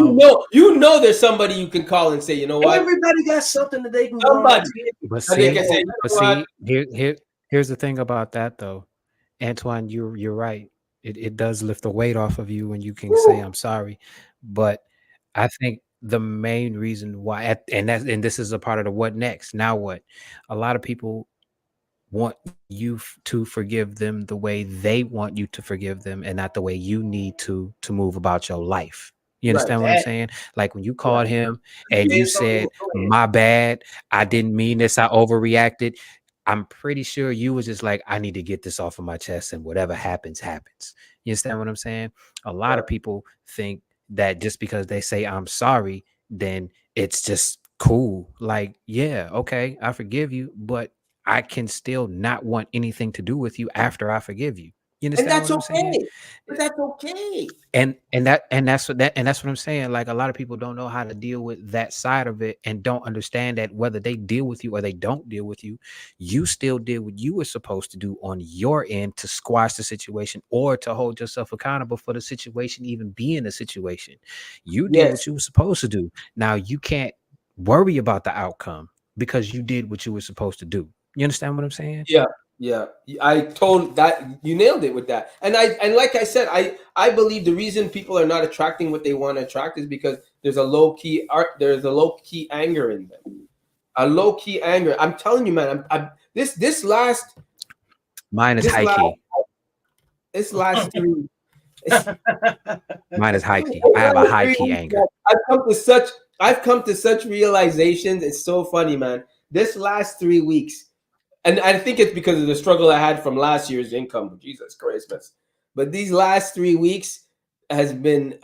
You know, there's somebody you can call and say, you know what? Everybody got something that they can. Somebody. But see, here's the thing about that though. Antoine, you're right. It does lift the weight off of you when you can say I'm sorry. But I think the main reason why, and this is a part of the what next. Now what? A lot of people want you to forgive them the way they want you to forgive them, and not the way you need to move about your life. You understand what I'm saying? Like when you called him and you said, my bad, I didn't mean this, I overreacted. I'm pretty sure you was just like, I need to get this off of my chest, and whatever happens, happens. You understand what I'm saying? A lot of people think that just because they say I'm sorry, then it's just cool. Like, yeah, okay, I forgive you, but I can still not want anything to do with you after I forgive you. You And understand that's what I'm saying? okay. But that's okay. And that's what I'm saying. Like, a lot of people don't know how to deal with that side of it, and don't understand that whether they deal with you or they don't deal with you, you still did what you were supposed to do on your end to squash the situation, or to hold yourself accountable for the situation even being a situation. You did Yes. what you were supposed to do. Now you can't worry about the outcome because you did what you were supposed to do. You understand what I'm saying? Yeah. Yeah. I told that you nailed it with that. And like I said, I believe the reason people are not attracting what they want to attract is because there's a low key anger in them. A low key anger. I'm telling you, man, this last Mine is this high last key. this last 3 Mine is high key. I have a high key anger. I've come to such realizations. It's so funny, man. This last 3 weeks, and I think it's because of the struggle I had from last year's income. Jesus Christmas. But these last 3 weeks has been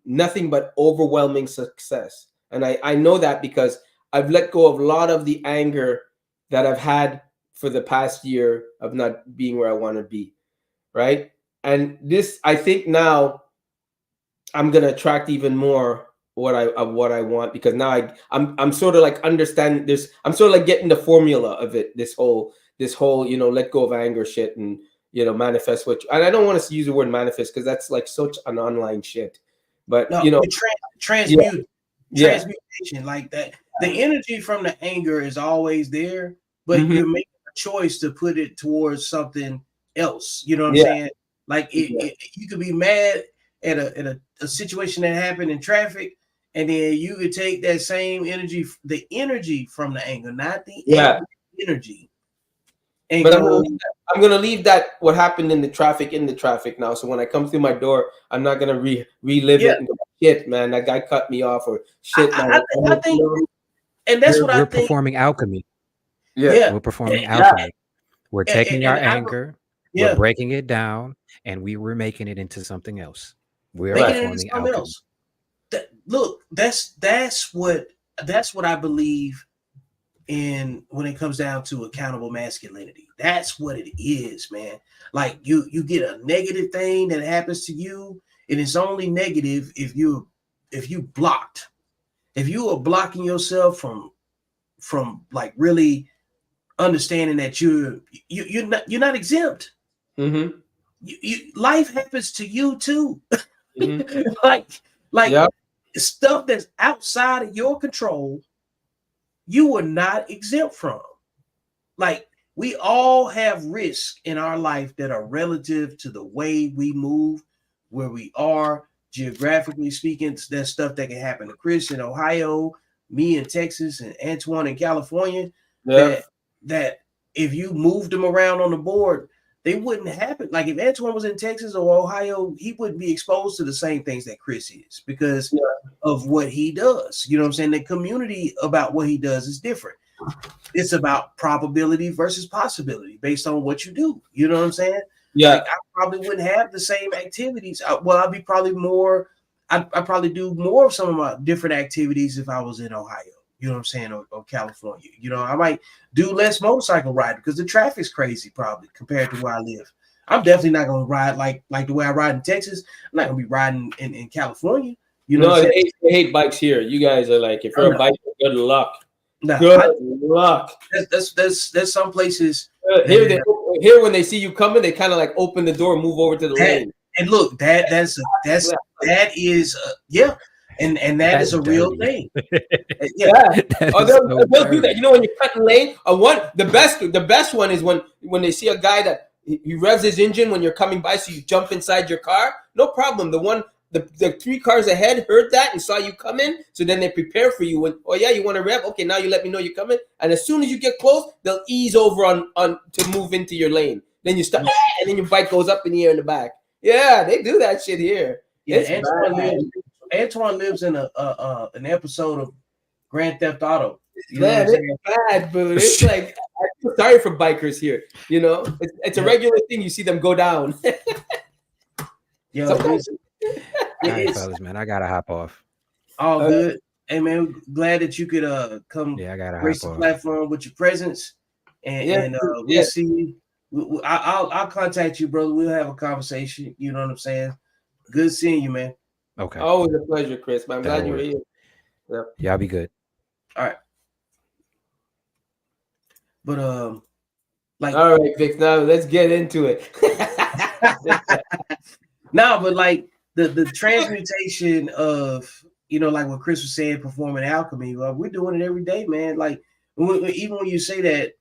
nothing but overwhelming success. And I know that because I've let go of a lot of the anger that I've had for the past year of not being where I want to be. Right. And this, I think now I'm going to attract even more what I want, because now I'm sort of like understanding this. I'm sort of like getting the formula of it. This whole, let go of anger shit, and, manifest and I don't want to use the word manifest because that's like such an online shit, but No, transmutation, like that. The energy from the anger is always there, but you're making a choice to put it towards something else. You know what I'm saying? Like you could be mad at a situation that happened in traffic, and then you could take that same energy, the energy from the anger, not the energy. And but I'm gonna leave that what happened in the traffic now. So when I come through my door, I'm not gonna relive it and go, shit, man, that guy cut me off, or shit, man. I think, and that's what I think. We're performing alchemy. Yeah, We're performing alchemy. We're taking our anger, we're breaking it down, and we're making it into something else. We're making it into performing something alchemy. else. Look, that's what I believe in when it comes down to accountable masculinity. That's what it is, man. Like you get a negative thing that happens to you, and it's only negative if you blocked. If you are blocking yourself from like really understanding that you're not exempt. Mm-hmm. Life happens to you too. Mm-hmm. like stuff that's outside of your control, you are not exempt from. Like, we all have risks in our life that are relative to the way we move, where we are geographically speaking. There's stuff that can happen to Chris in Ohio, me in Texas, and Antoine in California. That if you moved them around on the board, they wouldn't happen. Like, if Antoine was in Texas or Ohio, he wouldn't be exposed to the same things that Chris is because of what he does. You know what I'm saying? The community about what he does is different. It's about probability versus possibility based on what you do. You know what I'm saying? Yeah. Like, I probably wouldn't have the same activities. I'd be probably more. I'd probably do more of some of my different activities if I was in Ohio. You know what I'm saying? Or California. You know, I might do less motorcycle riding because the traffic's crazy probably compared to where I live. I'm definitely not going to ride like the way I ride in Texas. I'm not going to be riding in California. You know, they hate bikes here. You guys are like, if you're a biker, good luck. No, good luck. There's some places here when they see you coming, they kind of like open the door, move over to the lane. And look, that is and that is a real thing. They'll do that. You know, when you're cutting lane, the best one is when they see a guy that he revs his engine when you're coming by, so you jump inside your car. No problem. The 3 cars ahead heard that and saw you come in, so then they prepare for you. When, oh yeah, you want to rev? Okay, now you let me know you're coming. And as soon as you get close, they'll ease over on to move into your lane. Then you stop, and then your bike goes up in the air in the back. Yeah, they do that shit here. Yeah, Antoine lives in an episode of Grand Theft Auto. You know it's bad, dude. It's like, I feel sorry for bikers here. You know, it's a regular thing. You see them go down. Yo, all right, fellas, man, I gotta hop off. All good. Hey, man, glad that you could come. I gotta grace the platform with your presence, and we'll see you I'll contact you, brother. We'll have a conversation. You know what I'm saying? Good seeing you, man. Okay. Always a pleasure, Chris. I'm That'll glad you're work. here. Yeah. Y'all be good. All right. But like, All right, Vic. Now let's get into it. no, but like the transmutation of, you know, like what Chris was saying, performing alchemy. Well, we're doing it every day, man. Like even when you say that,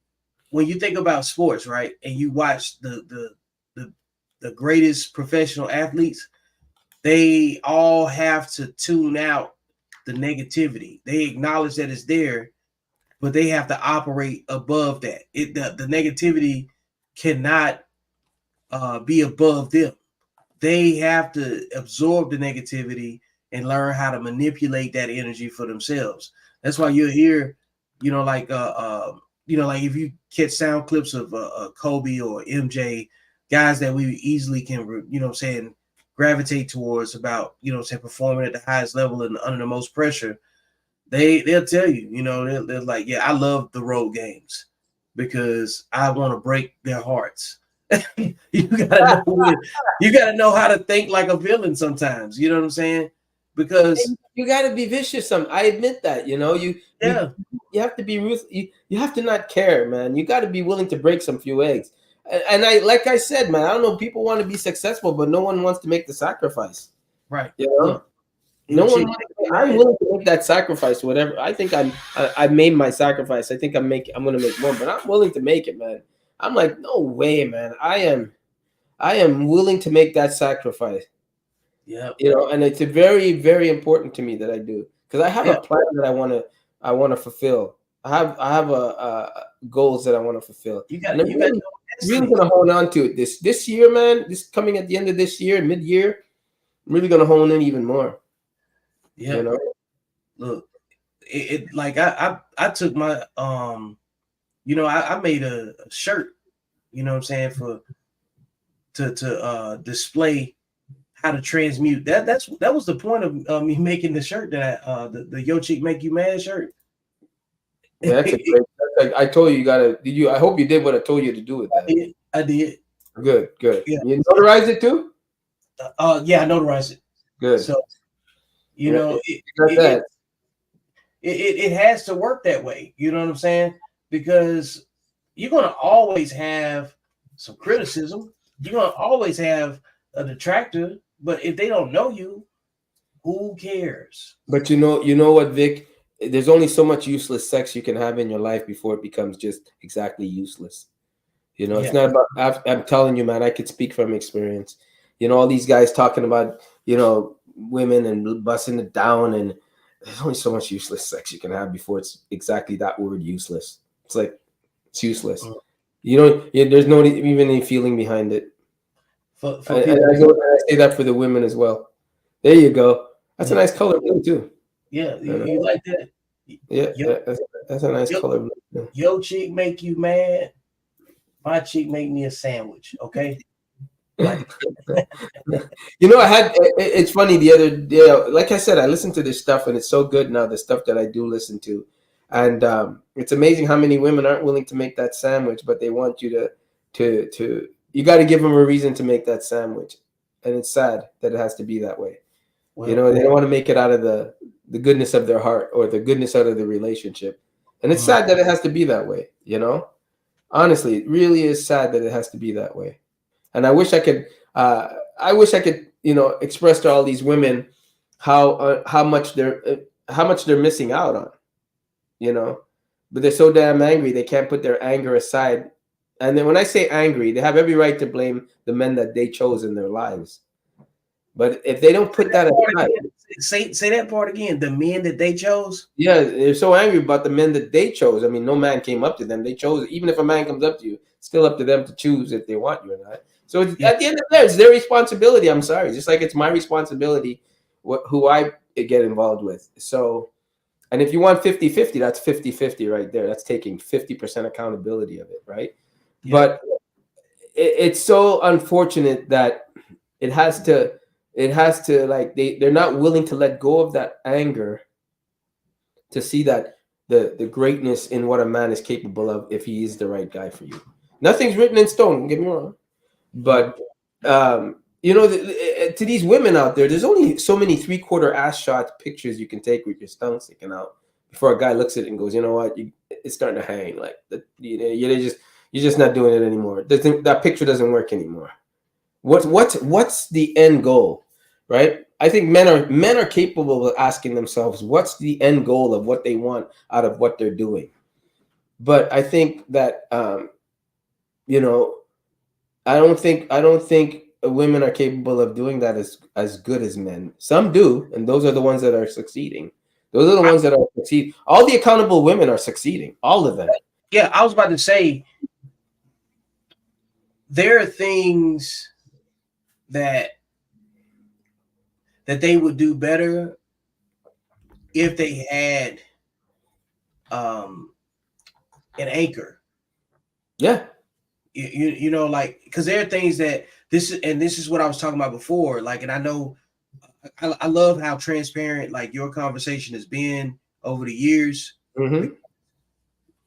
when you think about sports, right, and you watch the greatest professional athletes, they all have to tune out the negativity. They acknowledge that it's there, but they have to operate above that. The negativity cannot be above them. They have to absorb the negativity and learn how to manipulate that energy for themselves. That's why you'll hear, you know, like like if you catch sound clips of Kobe or MJ, guys that we easily can, you know what I'm saying, gravitate towards about, you know what I'm saying, performing at the highest level and under the most pressure. They'll tell you, you know, they're like, yeah, I love the road games because I want to break their hearts. you gotta know how to think like a villain sometimes. You know what I'm saying? Because you got to be vicious. I admit that. You know, you have to be ruthless. You have to not care, man. You got to be willing to break some few eggs. And like I said, man, I don't know. People want to be successful, but no one wants to make the sacrifice. Right. You know. Look, No one. I'm willing to make that sacrifice. Whatever. I think I made my sacrifice. I think I'm going to make more, but I'm willing to make it, man. I'm like, no way, man. I am willing to make that sacrifice. Yeah. You know, and it's a very, very important to me that I do, because I have a plan that I want to fulfill. I have a goals that I want to fulfill. You got really gonna hold on to it this year, man. This coming at the end of this year, mid-year, I'm really gonna hone in even more. Yeah. You know? Look, it like I took my you know, I made a shirt, you know what I'm saying, for to display how to transmute. That was the point of me making the shirt that the Yo Chick Make You Mad shirt. Yeah, that's a great. I told you gotta. Did you? I hope you did what I told you to do with that. I did. Good. Yeah. You notarized it too? Yeah, I notarized it. Good. So, you know, it has to work that way. You know what I'm saying? Because you're gonna always have some criticism. You're gonna always have a detractor. But if they don't know you, who cares? But you know what, Vic? There's only so much useless sex you can have in your life before it becomes just exactly useless. You know, it's not about. I'm telling you, man. I could speak from experience. You know, all these guys talking about, you know, women and busting it down, and there's only so much useless sex you can have before it's exactly that word, useless. It's like it's useless. You know, there's no even any feeling behind it. For I say that for the women as well. There you go. That's a nice color blue too. Yeah, you like that? Yeah, that's a nice color blue. Yo chick make you mad. My chick make me a sandwich. Okay. Like, you know, it's funny the other day. Like I said, I listen to this stuff, and it's so good now. The stuff that I do listen to, and it's amazing how many women aren't willing to make that sandwich, but they want you to. You got to give them a reason to make that sandwich, and it's sad that it has to be that way. Well, you know, they don't want to make it out of the goodness of their heart or the goodness out of the relationship, and it's sad that it has to be that way. You know, honestly, it really is sad that it has to be that way. And I wish I could, you know, express to all these women how much they're missing out on, you know, but they're so damn angry they can't put their anger aside. And then when I say angry, they have every right to blame the men that they chose in their lives. But if they don't put that aside, say that part again. The men that they chose. Yeah, they're so angry about the men that they chose. I mean, no man came up to them; they chose. Even if a man comes up to you, it's still up to them to choose if they want you or not. So at the end of the day, it's their responsibility. I'm sorry, just like it's my responsibility who I get involved with. So, and if you want 50-50, that's 50-50 right there. That's taking 50% accountability of it, right? Yeah. But it's so unfortunate that it has to like they're not willing to let go of that anger to see that the greatness in what a man is capable of if he is the right guy for you. Nothing's written in stone. Don't get me wrong, but you know, to these women out there, there's only so many 3/4 ass shot pictures you can take with your stomach sticking out before a guy looks at it and goes, you know what, it's starting to hang. Like you're just not doing it anymore. That picture doesn't work anymore. What's the end goal, right? I think men are capable of asking themselves, what's the end goal of what they want out of what they're doing. But I think that you know, I don't think women are capable of doing that as good as men. Some do, and those are the ones that are succeeding. Those are the ones that are succeeding. All the accountable women are succeeding. All of them. Yeah, I was about to say there are things that they would do better if they had an anchor. Yeah. You know, like, because there are things that this is what I was talking about before. Like, and I know I love how transparent like your conversation has been over the years. Mm-hmm.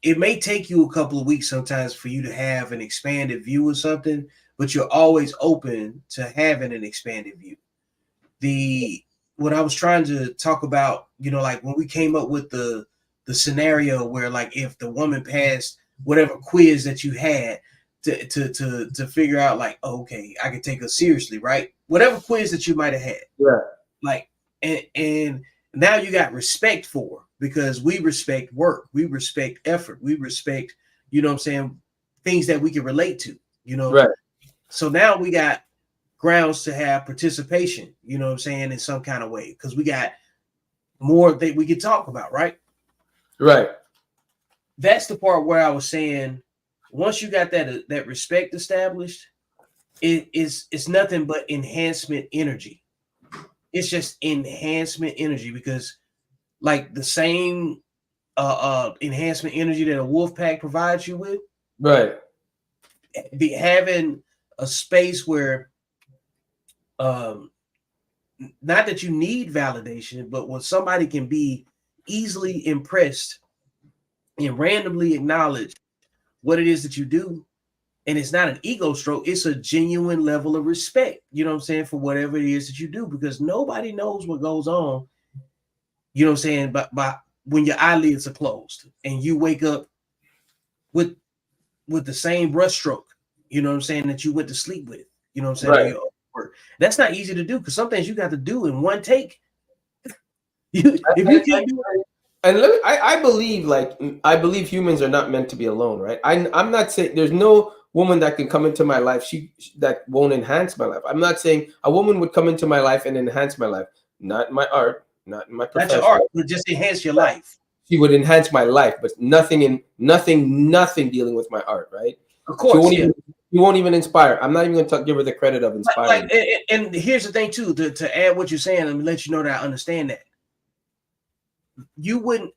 It may take you a couple of weeks sometimes for you to have an expanded view of something, but you're always open to having an expanded view. What I was trying to talk about, you know, like when we came up with the scenario where, like, if the woman passed whatever quiz that you had to figure out, like, oh, okay, I can take her seriously, right? Whatever quiz that you might have had, Yeah. like, and now you got respect for her, because we respect work, we respect effort, we respect, you know what I'm saying, things that we can relate to, you know. Right. So now we got grounds to have participation, you know what I'm saying, in some kind of way, because we got more that we could talk about, right? Right. That's the part where I was saying, once you got that respect established, it's nothing but enhancement energy. It's just enhancement energy, because like the same enhancement energy that a wolf pack provides you with, Right. be having a space where not that you need validation, but when somebody can be easily impressed and randomly acknowledge what it is that you do, and it's not an ego stroke, it's a genuine level of respect, you know what I'm saying, for whatever it is that you do, because nobody knows what goes on, you know what I'm saying, but when your eyelids are closed and you wake up with the same brushstroke, you know what I'm saying, that you went to sleep with, you know what I'm saying, Right. that's not easy to do, because some things you got to do in one take. If you can't do it. And I believe humans are not meant to be alone, right? I'm not saying there's no woman that can come into my life that won't enhance my life. I'm not saying a woman would come into my life and enhance my life, not my art, not my Not your profession. art, but just enhance your life. She would enhance my life, but nothing dealing with my art, right? Of course, yeah. You won't even inspire. I'm not even going to give her the credit of inspiring. Like, and here's the thing too, to add what you're saying, let me let you know that I understand that. You wouldn't,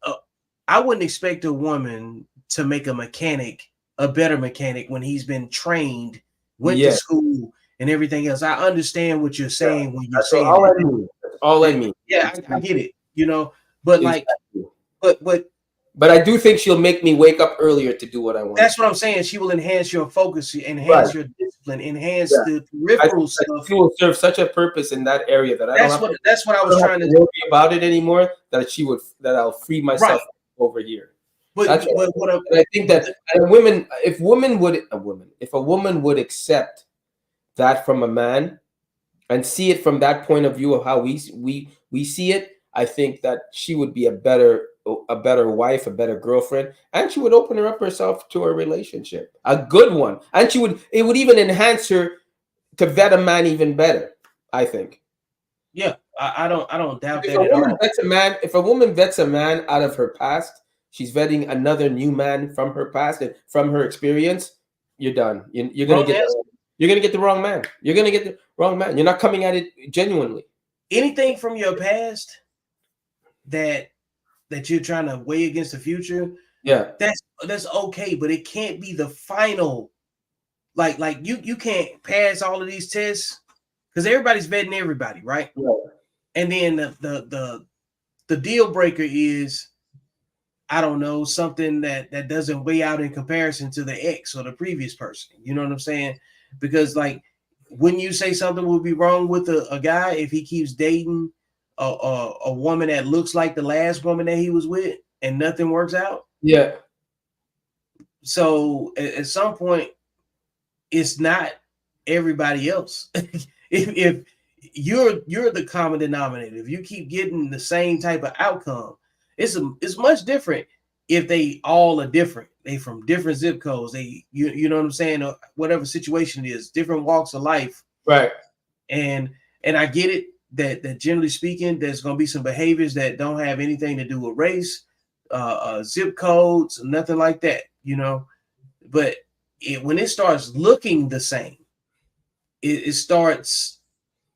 I wouldn't expect a woman to make a mechanic a better mechanic when he's been trained, went to school, and everything else. I understand what you're saying when you're saying all that. I mean. That's all I mean. Yeah, I get it. You know, but like, but I do think she'll make me wake up earlier to do what I want. That's what I'm saying. She will enhance your focus, enhance your discipline, enhance the peripheral stuff. She will serve such a purpose in that area that that's what I was trying to worry about it anymore. That I'll free myself over here. But I think that if a woman would accept that from a man and see it from that point of view of how we see it, I think that she would be a better wife, a better girlfriend, and she would open herself to a relationship, a good one, and it would even enhance her to vet a man even better, I think. Yeah, I don't doubt that. If a woman vets a man out of her past, she's vetting another new man from her past and from her experience. You're done. You're gonna get the wrong man. You're gonna get the wrong man. You're not coming at it genuinely. Anything from your past that you're trying to weigh against the future, that's okay, but it can't be the final. Like you can't pass all of these tests because everybody's vetting everybody, right? Yeah. And then the deal breaker is I don't know, something that doesn't weigh out in comparison to the ex or the previous person. You know what I'm saying? Because like when you say something will be wrong with a guy if he keeps dating a woman that looks like the last woman that he was with and nothing works out. Yeah. So at some point, it's not everybody else. if you're the common denominator, if you keep getting the same type of outcome, it's much different if they all are different. They from different zip codes. They you know what I'm saying? Or whatever situation it is, different walks of life. Right. And I get it that generally speaking, there's going to be some behaviors that don't have anything to do with race, zip codes, nothing like that. You know, but when it starts looking the same, it starts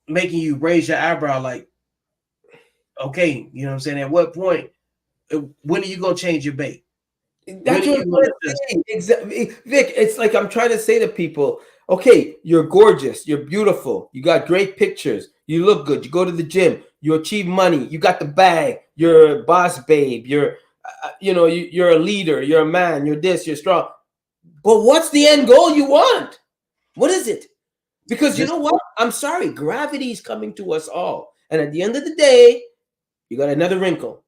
making you raise your eyebrow like, okay, you know what I'm saying? At what point, when are you going to change your bait? That's what I'm trying to say. Exactly. Vic, it's like I'm trying to say to people, okay, you're gorgeous, you're beautiful, you got great pictures, you look good, you go to the gym, you achieve money, you got the bag, you're a boss babe, you're you're a leader, you're a man, you're this, you're strong. But what's the end goal you want? What is it? Because you know what? I'm sorry, gravity is coming to us all. And at the end of the day, you got another wrinkle.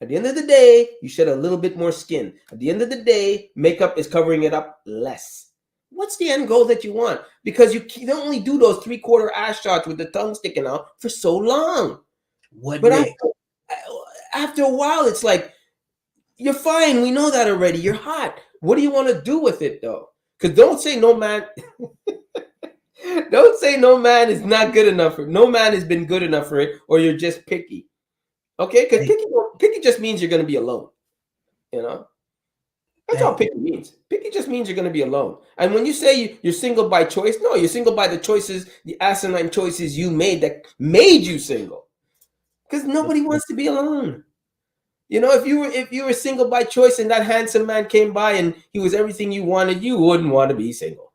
At the end of the day, you shed a little bit more skin. At the end of the day, makeup is covering it up less. What's the end goal that you want? Because you can only do those 3/4 ass shots with the tongue sticking out for so long. But after a while, it's like, you're fine. We know that already. You're hot. What do you want to do with it, though? Because don't say no man. Don't say no man is not good enough for. No man has been good enough for it, or you're just picky. Okay, because picky just means you're going to be alone. You know, that's all picky means. Picky just means you're going to be alone. And when you say you're single by choice, no, you're single by the choices, the asinine choices you made that made you single. Because nobody wants to be alone. You know, if you were single by choice and that handsome man came by and he was everything you wanted, you wouldn't want to be single.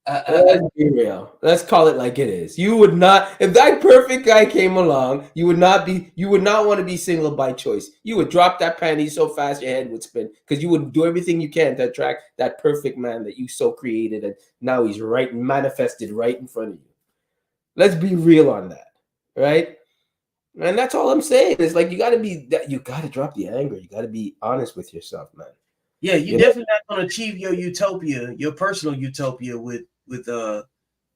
Let's be real. Let's call it like it is. You would not, if that perfect guy came along, you would not want to be single by choice. You would drop that panty so fast your head would spin because you would do everything you can to attract that perfect man that you so created, and now he's right manifested right in front of you. Let's be real on that, right? And that's all I'm saying. It's like you got to drop the anger. You got to be honest with yourself, man. Yeah, you're definitely not going to achieve your utopia, your personal utopia, with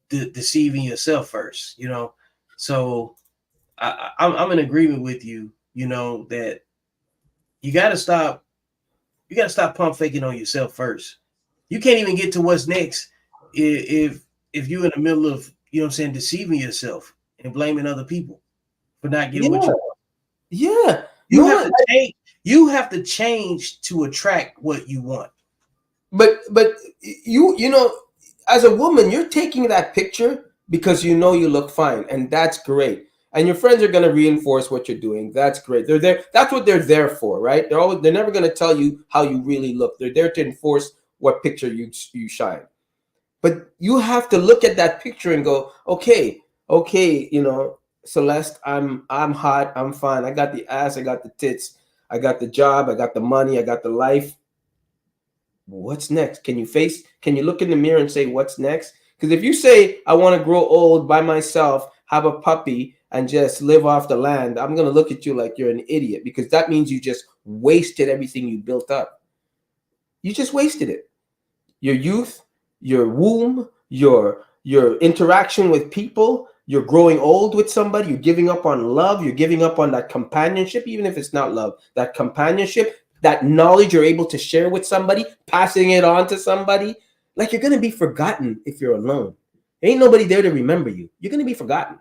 deceiving yourself first. You know, so I'm in agreement with you. You know that you got to stop. You got to stop pump faking on yourself first. You can't even get to what's next if you're in the middle of, you know what I'm saying, deceiving yourself and blaming other people for not getting what you want. Yeah. You have to change to attract what you want. But you know, as a woman, you're taking that picture because you know you look fine, and that's great. And your friends are going to reinforce what you're doing. That's great. They're there. That's what they're there for, right? They're never going to tell you how you really look. They're there to enforce what picture you shine. But you have to look at that picture and go, okay, you know, Celeste, I'm hot, I'm fine. I got the ass, I got the tits, I got the job, I got the money, I got the life. What's next? Can you look in the mirror and say, what's next? Because if you say, I want to grow old by myself, have a puppy, and just live off the land, I'm going to look at you like you're an idiot, because that means you just wasted everything you built up. You just wasted it. Your youth, your womb, your interaction with people, you're growing old with somebody, you're giving up on love, you're giving up on that companionship, even if it's not love, that companionship, that knowledge you're able to share with somebody, passing it on to somebody. Like, you're going to be forgotten if you're alone. There ain't nobody there to remember you. You're going to be forgotten,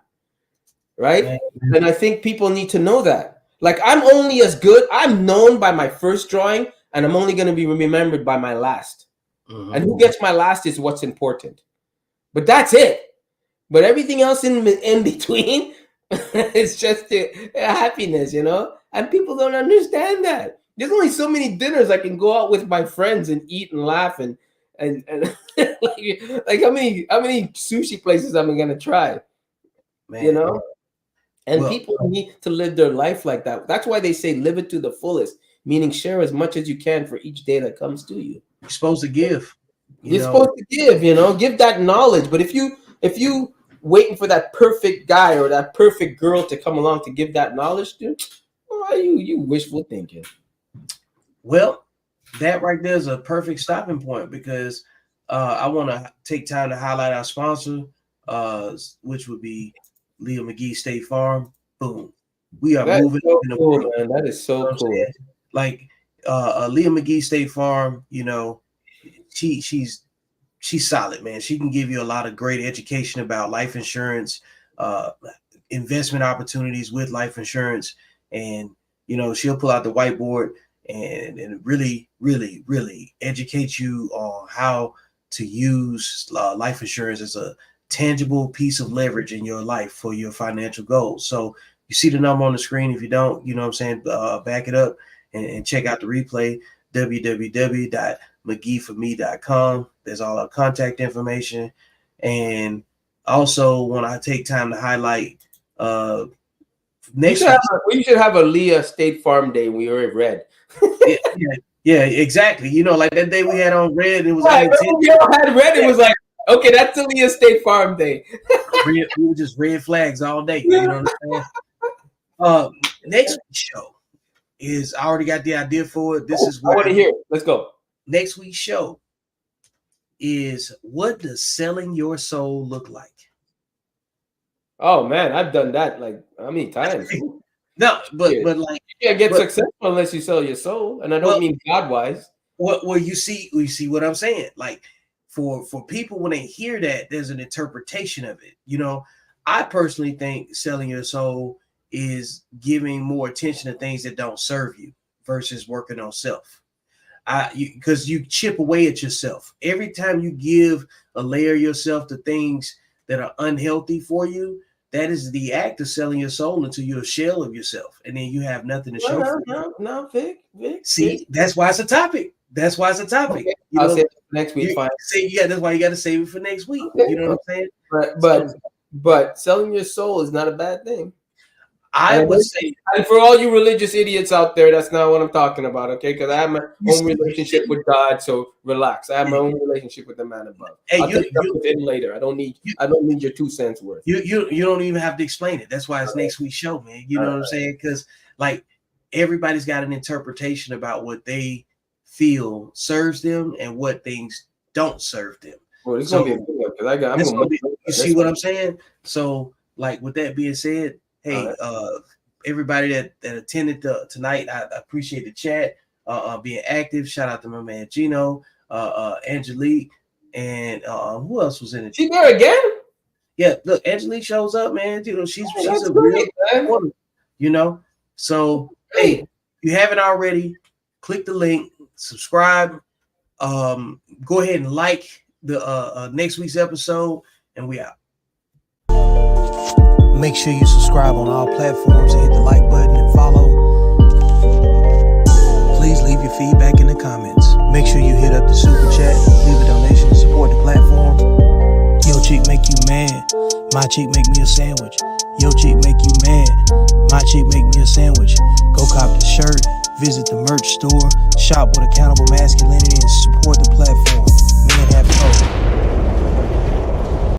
right? Man. And I think people need to know that. Like, I'm only as good, I'm known by my first drawing, and I'm only going to be remembered by my last. Mm-hmm. And who gets my last is what's important. But that's it. But everything else in between, it's just a happiness, you know? And people don't understand that. There's only so many dinners I can go out with my friends and eat and laugh and like how many sushi places am I gonna try? Man, you know? And Well, people need to live their life like that. That's why they say live it to the fullest, meaning share as much as you can for each day that comes to you. you're supposed to give. You're supposed to give that knowledge. But if you waiting for that perfect guy or that perfect girl to come along to give that knowledge to, well, you wishful thinking. Well, that right there is a perfect stopping point, because I want to take time to highlight our sponsor, which would be Leah McGee State Farm. Boom. We are moving so in the cool, world. man. That is so cool. Like Leah McGee State Farm, she's solid, man. She can give you a lot of great education about life insurance, investment opportunities with life insurance, and she'll pull out the whiteboard and really, really, really educate you on how to use life insurance as a tangible piece of leverage in your life for your financial goals. So you see the number on the screen. If you don't, back it up and check out the replay, www.mcgeeforme.com. There's all our contact information. And also want to take time to highlight next we should have a Leah State Farm Day. We were red. yeah, exactly. Like that day we had on red, it was we all had red. It was like, okay, that's the Leah State Farm Day. We were just red flags all day. You know what I'm saying? Next week's show is, I already got the idea for it. This is what I want to hear. Let's go. Next week's show is, what does selling your soul look like? Oh man, I've done that like how many times? No, but like, you can't get successful unless you sell your soul, and I don't mean God wise. Well, you see what I'm saying. Like for people, when they hear that, there's an interpretation of it. I personally think selling your soul is giving more attention to things that don't serve you versus working on self. Because you chip away at yourself every time you give a layer of yourself to things that are unhealthy for you. That is the act of selling your soul into your shell of yourself, and then you have nothing to show. No, Vic. See, Vic. That's why it's a topic. Okay. I'll say it next week. Fine. That's why you got to save it for next week. Okay. You know what I'm saying? But selling your soul is not a bad thing. I would say, and for all you religious idiots out there, that's not what I'm talking about, okay? Because I have my own relationship with God, so relax. I have my own relationship with the man above. I'll take that with him later. I don't need your 2 cents worth. You don't even have to explain it. That's why it's next week's show, man. You know what I'm saying? Because like everybody's got an interpretation about what they feel serves them and what things don't serve them. Well, it's gonna be a good one, because you see what I'm saying? So, like, with that being said, hey, everybody that attended tonight, I appreciate the chat, being active. Shout out to my man Gino, Angelique, and who else was in it? She there again? Yeah, look, Angelique shows up, man. She's a real woman, So hey, if you haven't already, click the link, subscribe, go ahead and like the next week's episode, and we out. Make sure you subscribe on all platforms and hit the like button and follow. Please leave your feedback in the comments. Make sure you hit up the super chat, leave a donation to support the platform. Yo chick make you mad, my chick make me a sandwich. Yo chick make you mad, my chick make me a sandwich. Go cop the shirt, visit the merch store, shop with Accountable Masculinity, and support the platform. Men have hope.